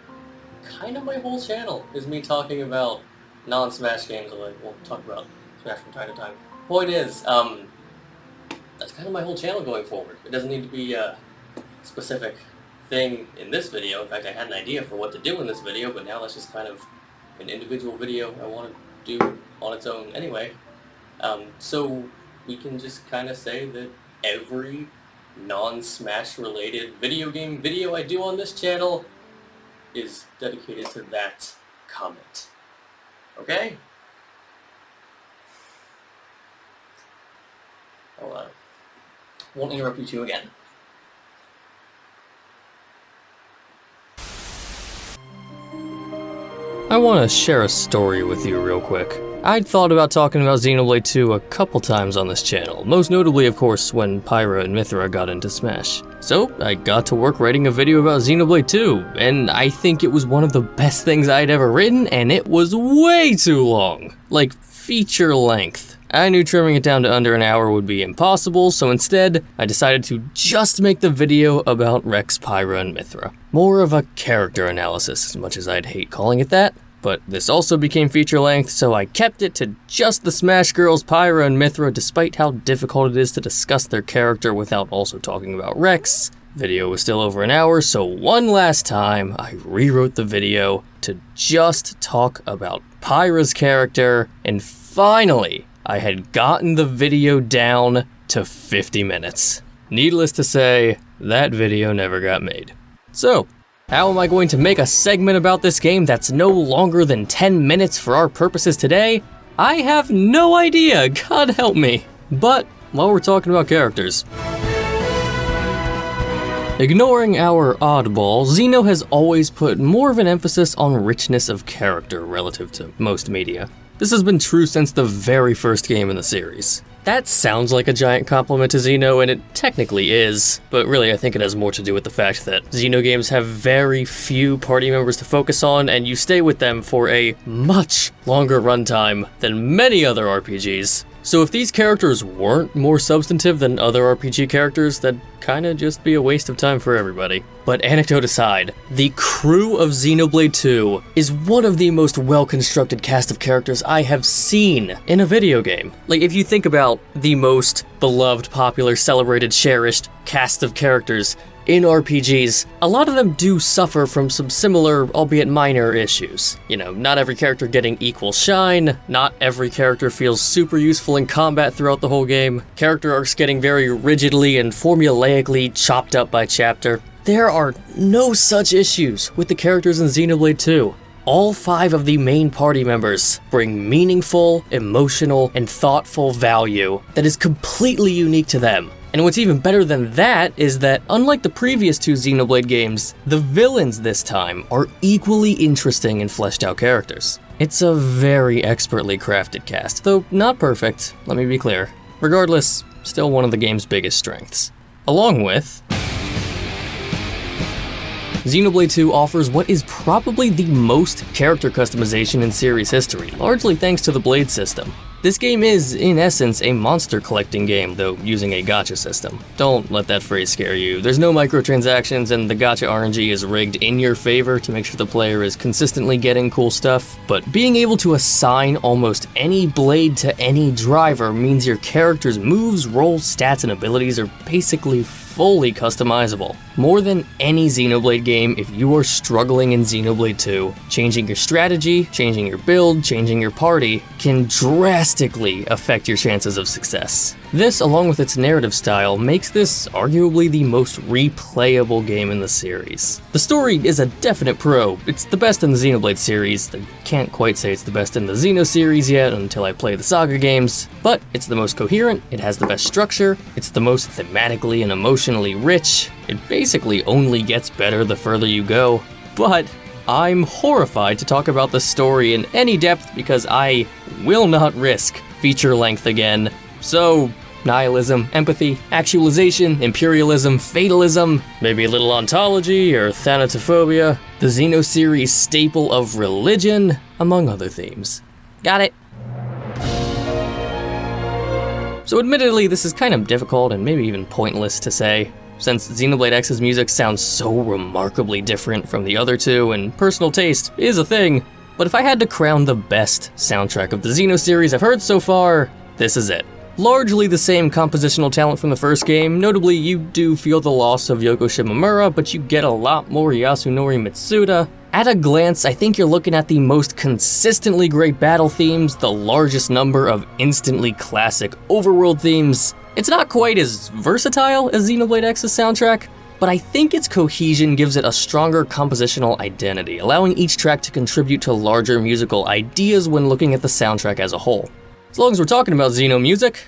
A: kind of my whole channel is me talking about non-Smash games. We'll talk about Smash from time to time. Point is, that's kind of my whole channel going forward. It doesn't need to be a specific thing in this video. In fact, I had an idea for what to do in this video, but now that's just kind of an individual video I want to do on its own anyway. So we can just kind of say that every non-Smash related video game video I do on this channel is dedicated to that comment. Okay? I won't interrupt you two again. I want to share a story with you real quick. I'd thought about talking about Xenoblade 2 a couple times on this channel, most notably of course when Pyra and Mythra got into Smash. So I got to work writing a video about Xenoblade 2, and I think it was one of the best things I'd ever written, and it was way too long. Like, feature length. I knew trimming it down to under an hour would be impossible, so instead, I decided to just make the video about Rex, Pyra, and Mythra. More of a character analysis, as much as I'd hate calling it that. But this also became feature length, so I kept it to just the Smash Girls, Pyra, and Mythra, despite how difficult it is to discuss their character without also talking about Rex. Video was still over an hour, so one last time, I rewrote the video to just talk about Pyra's character, and finally, I had gotten the video down to 50 minutes. Needless to say, that video never got made. So, how am I going to make a segment about this game that's no longer than 10 minutes for our purposes today? I have no idea, God help me. But, while we're talking about characters, ignoring our oddball, Xeno has always put more of an emphasis on richness of character relative to most media. This has been true since the very first game in the series. That sounds like a giant compliment to Xeno, and it technically is, but really I think it has more to do with the fact that Xeno games have very few party members to focus on, and you stay with them for a much longer runtime than many other RPGs. So if these characters weren't more substantive than other RPG characters, that'd kinda just be a waste of time for everybody. But anecdote aside, the crew of Xenoblade 2 is one of the most well-constructed cast of characters I have seen in a video game. Like, if you think about the most beloved, popular, celebrated, cherished cast of characters in RPGs, a lot of them do suffer from some similar, albeit minor, issues. You know, not every character getting equal shine, not every character feels super useful in combat throughout the whole game, character arcs getting very rigidly and formulaically chopped up by chapter. There are no such issues with the characters in Xenoblade 2. All 5 of the main party members bring meaningful, emotional, and thoughtful value that is completely unique to them. And what's even better than that is that, unlike the previous 2 Xenoblade games, the villains this time are equally interesting and fleshed out characters. It's a very expertly crafted cast, though not perfect, let me be clear. Regardless, still one of the game's biggest strengths. Along with, Xenoblade 2 offers what is probably the most character customization in series history, largely thanks to the blade system. This game is, in essence, a monster collecting game, though using a gacha system. Don't let that phrase scare you. There's no microtransactions, and the gacha RNG is rigged in your favor to make sure the player is consistently getting cool stuff. But being able to assign almost any blade to any driver means your character's moves, rolls, stats, and abilities are basically fully customizable. More than any Xenoblade game, if you are struggling in Xenoblade 2, changing your strategy, changing your build, changing your party can drastically affect your chances of success. This, along with its narrative style, makes this arguably the most replayable game in the series. The story is a definite pro. It's the best in the Xenoblade series. I can't quite say it's the best in the Xeno series yet until I play the Saga games, but it's the most coherent, it has the best structure, it's the most thematically and emotionally rich. It basically only gets better the further you go, but I'm horrified to talk about the story in any depth because I will not risk feature length again. So, nihilism, empathy, actualization, imperialism, fatalism, maybe a little ontology or thanatophobia, the Xeno series staple of religion, among other themes. Got it? So admittedly, this is kind of difficult and maybe even pointless to say, since Xenoblade X's music sounds so remarkably different from the other two, and personal taste is a thing, but if I had to crown the best soundtrack of the Xeno series I've heard so far, this is it. Largely the same compositional talent from the first game, notably you do feel the loss of Yoko Shimomura, but you get a lot more Yasunori Mitsuda. At a glance, I think you're looking at the most consistently great battle themes, the largest number of instantly classic overworld themes. It's not quite as versatile as Xenoblade X's soundtrack, but I think its cohesion gives it a stronger compositional identity, allowing each track to contribute to larger musical ideas when looking at the soundtrack as a whole. As long as we're talking about Xeno music,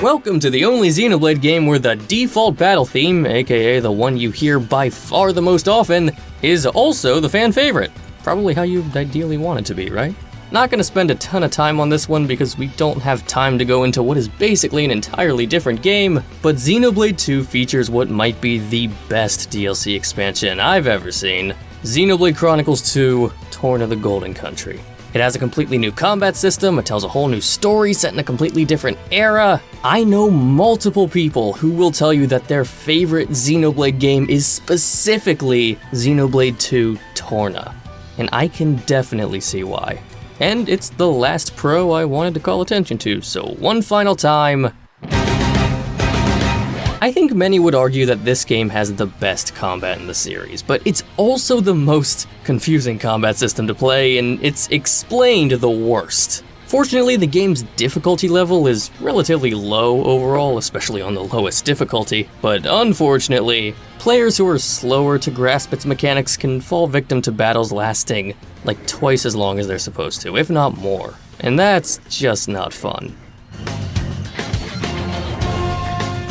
A: welcome to the only Xenoblade game where the default battle theme, aka the one you hear by far the most often, is also the fan favorite. Probably how you'd ideally want it to be, right? Not gonna spend a ton of time on this one because we don't have time to go into what is basically an entirely different game, but Xenoblade 2 features what might be the best DLC expansion I've ever seen, Xenoblade Chronicles 2: Torn of the Golden Country. It has a completely new combat system, it tells a whole new story set in a completely different era. I know multiple people who will tell you that their favorite Xenoblade game is specifically Xenoblade 2 Torna, and I can definitely see why. And it's the last pro I wanted to call attention to, so one final time. I think many would argue that this game has the best combat in the series, but it's also the most confusing combat system to play, and it's explained the worst. Fortunately, the game's difficulty level is relatively low overall, especially on the lowest difficulty, but unfortunately, players who are slower to grasp its mechanics can fall victim to battles lasting like twice as long as they're supposed to, if not more. And that's just not fun.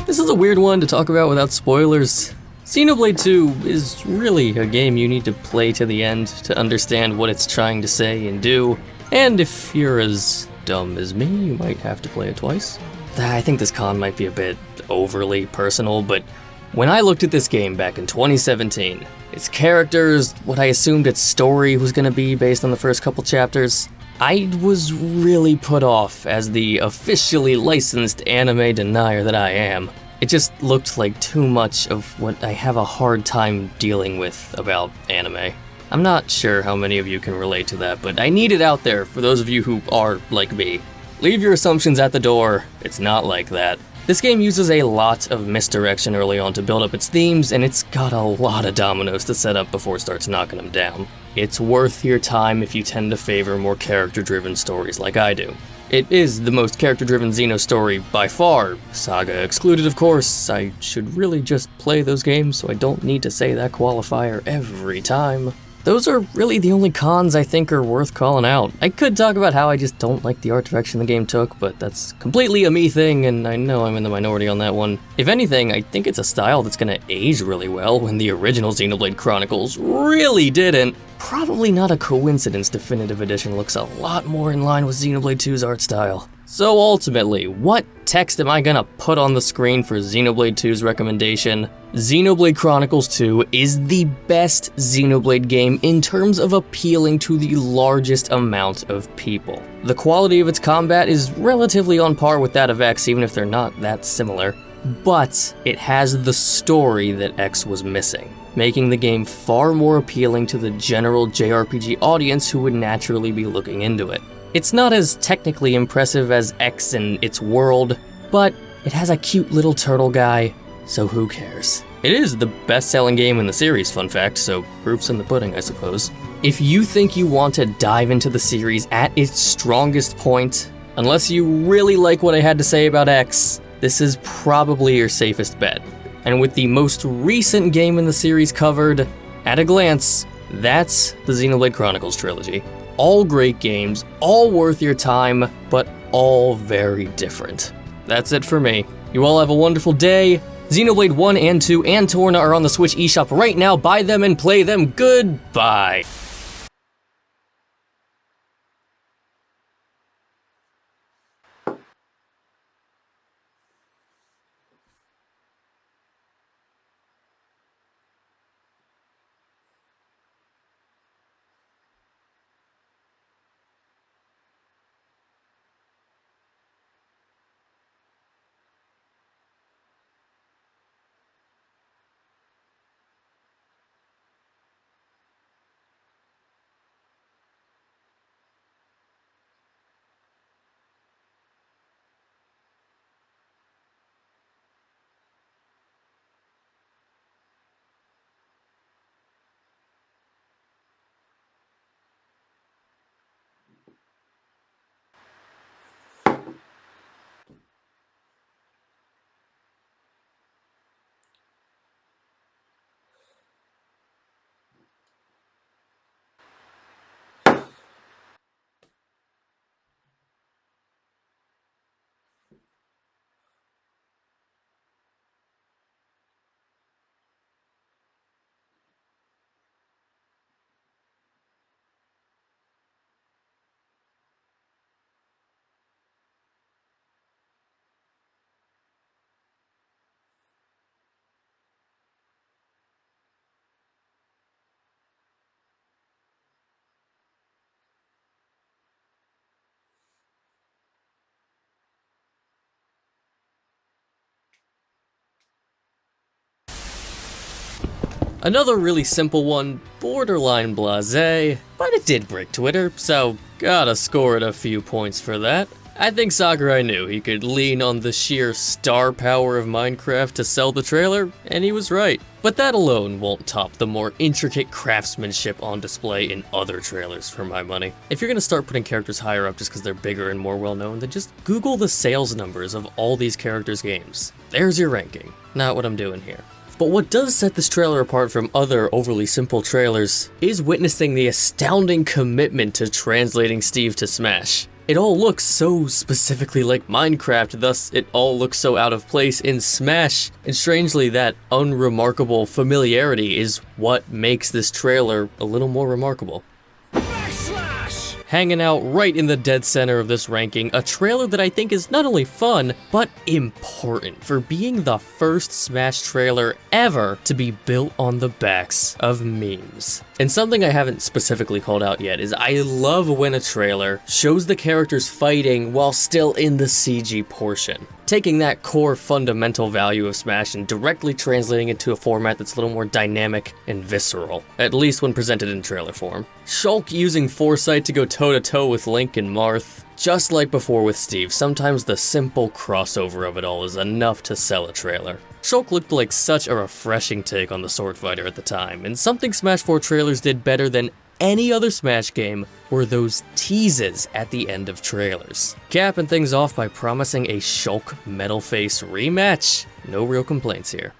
A: This is a weird one to talk about without spoilers. Xenoblade 2 is really a game you need to play to the end to understand what it's trying to say and do, and if you're as dumb as me, you might have to play it twice. I think this con might be a bit overly personal, but when I looked at this game back in 2017, its characters, what I assumed its story was gonna be based on the first couple chapters, I was really put off as the officially licensed anime denier that I am. It just looked like too much of what I have a hard time dealing with about anime. I'm not sure how many of you can relate to that, but I need it out there for those of you who are like me. Leave your assumptions at the door, it's not like that. This game uses a lot of misdirection early on to build up its themes, and it's got a lot of dominoes to set up before it starts knocking them down. It's worth your time if you tend to favor more character-driven stories like I do. It is the most character-driven Xeno story by far, Saga excluded of course. I should really just play those games so I don't need to say that qualifier every time. Those are really the only cons I think are worth calling out. I could talk about how I just don't like the art direction the game took, but that's completely a me thing, and I know I'm in the minority on that one. If anything, I think it's a style that's gonna age really well when the original Xenoblade Chronicles really didn't. Probably not a coincidence Definitive Edition looks a lot more in line with Xenoblade 2's art style. So ultimately, what text am I gonna put on the screen for Xenoblade 2's recommendation? Xenoblade Chronicles 2 is the best Xenoblade game in terms of appealing to the largest amount of people. The quality of its combat is relatively on par with that of X, even if they're not that similar, but it has the story that X was missing, making the game far more appealing to the general JRPG audience who would naturally be looking into it. It's not as technically impressive as X and its world, but it has a cute little turtle guy, so who cares? It is the best-selling game in the series, fun fact, so proof's in the pudding, I suppose. If you think you want to dive into the series at its strongest point, unless you really like what I had to say about X, this is probably your safest bet. And with the most recent game in the series covered, at a glance, that's the Xenoblade Chronicles trilogy. All great games, all worth your time, but all very different. That's it for me. You all have a wonderful day. Xenoblade 1 and 2 and Torna are on the Switch eShop right now. Buy them and play them. Goodbye. Another really simple one, borderline blasé, but it did break Twitter, so gotta score it a few points for that. I think Sakurai knew he could lean on the sheer star power of Minecraft to sell the trailer, and he was right. But that alone won't top the more intricate craftsmanship on display in other trailers for my money. If you're gonna start putting characters higher up just because they're bigger and more well-known, then just Google the sales numbers of all these characters' games. There's your ranking. Not what I'm doing here. But what does set this trailer apart from other overly simple trailers is witnessing the astounding commitment to translating Steve to Smash. It all looks so specifically like Minecraft, thus it all looks so out of place in Smash, and strangely that unremarkable familiarity is what makes this trailer a little more remarkable. Hanging out right in the dead center of this ranking, a trailer that I think is not only fun, but important for being the first Smash trailer ever to be built on the backs of memes. And something I haven't specifically called out yet is I love when a trailer shows the characters fighting while still in the CG portion. Taking that core fundamental value of Smash and directly translating it to a format that's a little more dynamic and visceral, at least when presented in trailer form. Shulk using foresight to go toe-to-toe with Link and Marth. Just like before with Steve, sometimes the simple crossover of it all is enough to sell a trailer. Shulk looked like such a refreshing take on the sword fighter at the time, and something Smash 4 trailers did better than any other Smash game were those teases at the end of trailers. Capping things off by promising a Shulk Metal Face rematch. No real complaints here.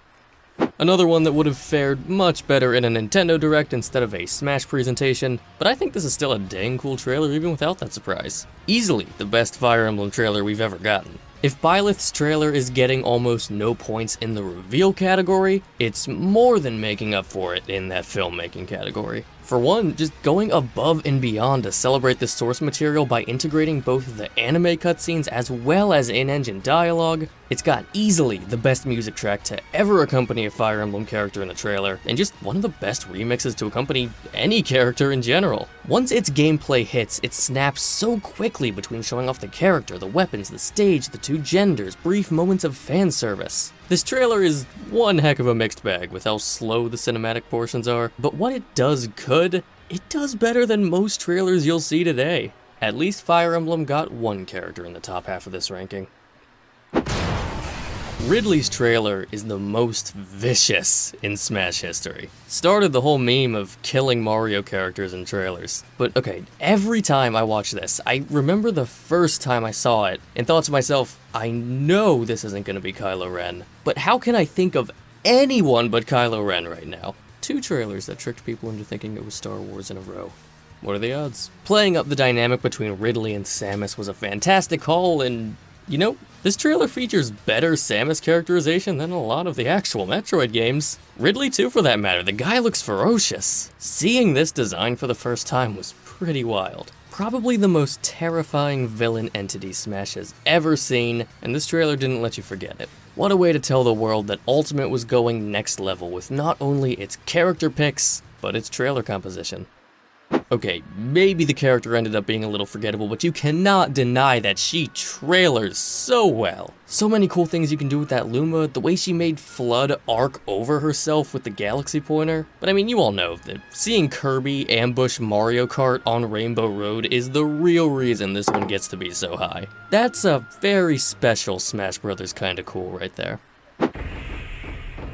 A: Another one that would have fared much better in a Nintendo Direct instead of a Smash presentation, but I think this is still a dang cool trailer even without that surprise. Easily the best Fire Emblem trailer we've ever gotten. If Byleth's trailer is getting almost no points in the reveal category, it's more than making up for it in that filmmaking category. For one, just going above and beyond to celebrate the source material by integrating both the anime cutscenes as well as in-engine dialogue. It's got easily the best music track to ever accompany a Fire Emblem character in a trailer, and just one of the best remixes to accompany any character in general. Once its gameplay hits, it snaps so quickly between showing off the character, the weapons, the stage, the two genders, brief moments of fan service. This trailer is one heck of a mixed bag with how slow the cinematic portions are, but what it does good, it does better than most trailers you'll see today. At least Fire Emblem got one character in the top half of this ranking. Ridley's trailer is the most vicious in Smash history. Started the whole meme of killing Mario characters in trailers. But okay, every time I watch this, I remember the first time I saw it and thought to myself, I know this isn't gonna be Kylo Ren, but how can I think of anyone but Kylo Ren right now? 2 trailers that tricked people into thinking it was Star Wars in a row. What are the odds? Playing up the dynamic between Ridley and Samus was a fantastic call, and you know, this trailer features better Samus characterization than a lot of the actual Metroid games. Ridley too, for that matter. The guy looks ferocious. Seeing this design for the first time was pretty wild. Probably the most terrifying villain entity Smash has ever seen, and this trailer didn't let you forget it. What a way to tell the world that Ultimate was going next level with not only its character picks, but its trailer composition. Okay, maybe the character ended up being a little forgettable, but you cannot deny that she trailers so well. So many cool things you can do with that Luma, the way she made Flood arc over herself with the galaxy pointer. But I mean, you all know that seeing Kirby ambush Mario Kart on Rainbow Road is the real reason this one gets to be so high. That's a very special Smash Brothers kinda cool right there.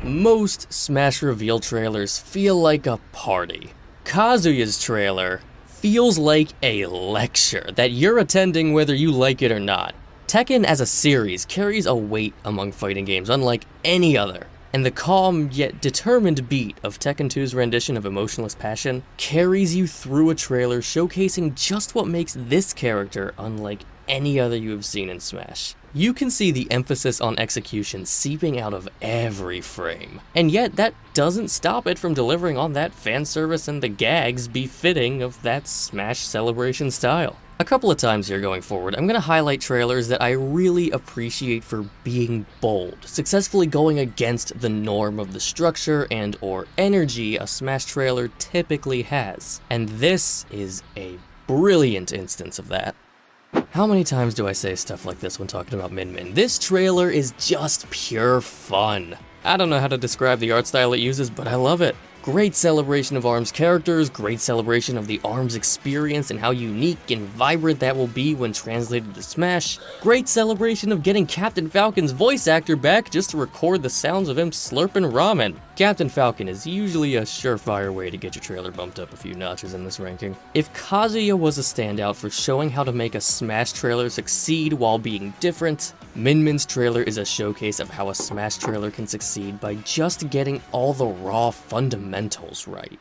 A: Most Smash reveal trailers feel like a party. Kazuya's trailer feels like a lecture that you're attending whether you like it or not. Tekken as a series carries a weight among fighting games unlike any other, and the calm yet determined beat of Tekken 2's rendition of Emotionless Passion carries you through a trailer showcasing just what makes this character unlike any other you have seen in Smash. You can see the emphasis on execution seeping out of every frame, and yet that doesn't stop it from delivering on that fan service and the gags befitting of that Smash celebration style. A couple of times here going forward, I'm gonna highlight trailers that I really appreciate for being bold, successfully going against the norm of the structure and or energy a Smash trailer typically has, and this is a brilliant instance of that. How many times do I say stuff like this when talking about Min Min? This trailer is just pure fun. I don't know how to describe the art style it uses, but I love it. Great celebration of ARMS characters, great celebration of the ARMS experience and how unique and vibrant that will be when translated to Smash. Great celebration of getting Captain Falcon's voice actor back just to record the sounds of him slurping ramen. Captain Falcon is usually a surefire way to get your trailer bumped up a few notches in this ranking. If Kazuya was a standout for showing how to make a Smash trailer succeed while being different, Min Min's trailer is a showcase of how a Smash trailer can succeed by just getting all the raw fundamentals right.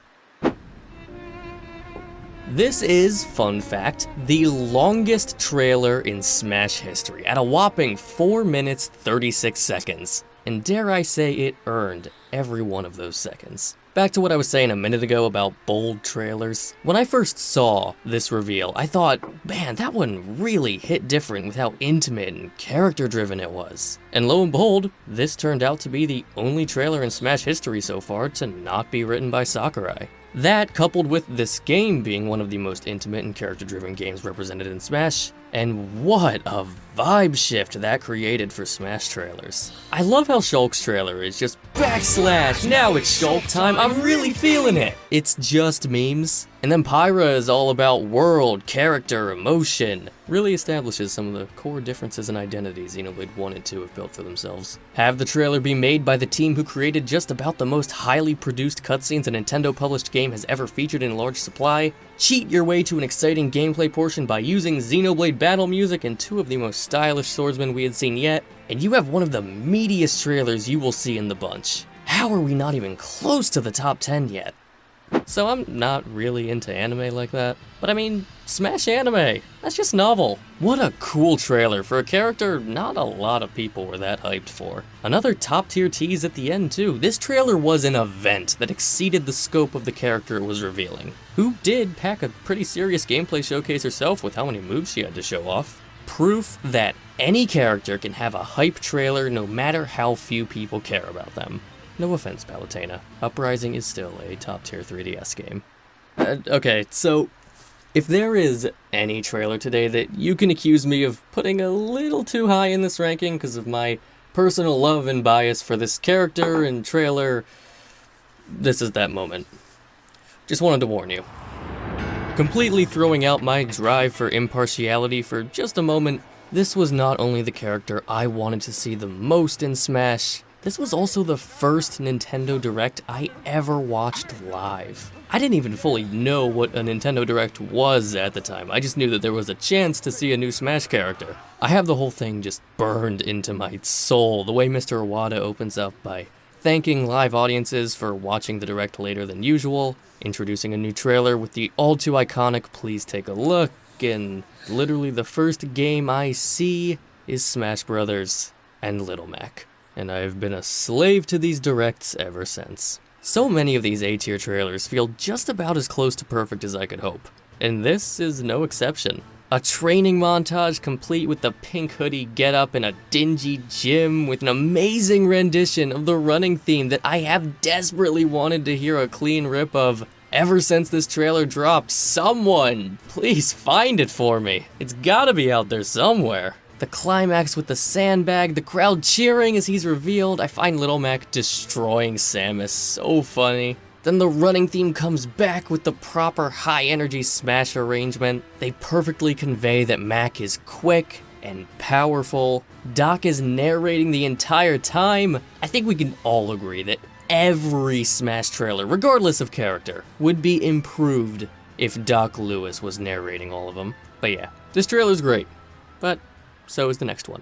A: This is, fun fact, the longest trailer in Smash history at a whopping 4 minutes 36 seconds. And dare I say it earned every one of those seconds. Back to what I was saying a minute ago about bold trailers. When I first saw this reveal, I thought, man, that one really hit different with how intimate and character-driven it was. And lo and behold, this turned out to be the only trailer in Smash history so far to not be written by Sakurai. That, coupled with this game being one of the most intimate and character-driven games represented in Smash, and what a vibe shift that created for Smash trailers. I love how Shulk's trailer is just backslash, now it's Shulk time, I'm really feeling it. It's just memes. And then Pyra is all about world, character, emotion. Really establishes some of the core differences and identities Xenoblade 1 and 2 have built for themselves. Have the trailer be made by the team who created just about the most highly produced cutscenes a Nintendo published game has ever featured in large supply. Cheat your way to an exciting gameplay portion by using Xenoblade battle music and 2 of the most stylish swordsmen we had seen yet, and you have one of the meatiest trailers you will see in the bunch. How are we not even close to the top 10 yet? So I'm not really into anime like that, but I mean, smash anime, that's just novel. What a cool trailer for a character not a lot of people were that hyped for. Another top tier tease at the end too. This trailer was an event that exceeded the scope of the character it was revealing, who did pack a pretty serious gameplay showcase herself with how many moves she had to show off. Proof that any character can have a hype trailer no matter how few people care about them. No offense, Palutena. Uprising is still a top tier 3DS game. Okay, so if there is any trailer today that you can accuse me of putting a little too high in this ranking because of my personal love and bias for this character and trailer, this is that moment. Just wanted to warn you. Completely throwing out my drive for impartiality for just a moment, this was not only the character I wanted to see the most in Smash, this was also the first Nintendo Direct I ever watched live. I didn't even fully know what a Nintendo Direct was at the time, I just knew that there was a chance to see a new Smash character. I have the whole thing just burned into my soul, the way Mr. Iwata opens up by thanking live audiences for watching the Direct later than usual, introducing a new trailer with the all too iconic "please take a look," and literally the first game I see is Smash Brothers and Little Mac. And I've been a slave to these Directs ever since. So many of these A-tier trailers feel just about as close to perfect as I could hope, and this is no exception. A training montage complete with the pink hoodie getup in a dingy gym with an amazing rendition of the running theme that I have desperately wanted to hear a clean rip of ever since this trailer dropped. Someone, please find it for me. It's gotta be out there somewhere. The climax with the sandbag, the crowd cheering as he's revealed. I find Little Mac destroying Samus so funny. Then the running theme comes back with the proper high-energy Smash arrangement. They perfectly convey that Mac is quick and powerful. Doc is narrating the entire time. I think we can all agree that every Smash trailer, regardless of character, would be improved if Doc Lewis was narrating all of them. But yeah, this trailer's great, but so is the next one.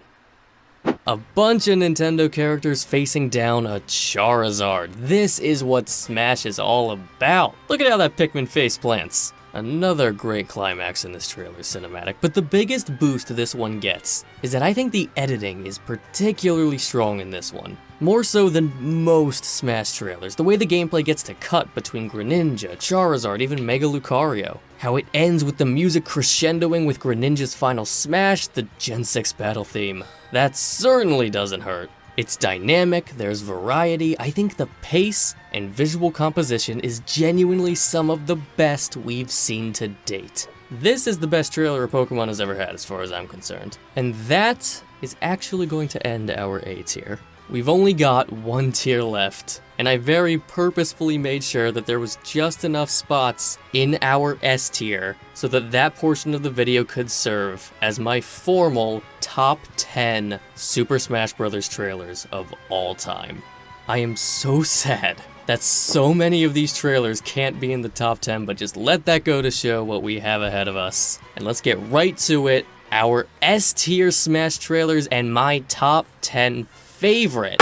A: A bunch of Nintendo characters facing down a Charizard. This is what Smash is all about. Look at how that Pikmin face plants. Another great climax in this trailer cinematic, but the biggest boost this one gets is that I think the editing is particularly strong in this one. More so than most Smash trailers, the way the gameplay gets to cut between Greninja, Charizard, even Mega Lucario. How it ends with the music crescendoing with Greninja's final smash, the Gen 6 battle theme. That certainly doesn't hurt. It's dynamic, there's variety. I think the pace and visual composition is genuinely some of the best we've seen to date. This is the best trailer a Pokemon has ever had as far as I'm concerned. And that is actually going to end our A tier. We've only got one tier left, and I very purposefully made sure that there was just enough spots in our S tier so that that portion of the video could serve as my formal top 10 Super Smash Bros. Trailers of all time. I am so sad that so many of these trailers can't be in the top 10, but just let that go to show what we have ahead of us. And let's get right to it. Our S tier Smash trailers and my top 10 favorite.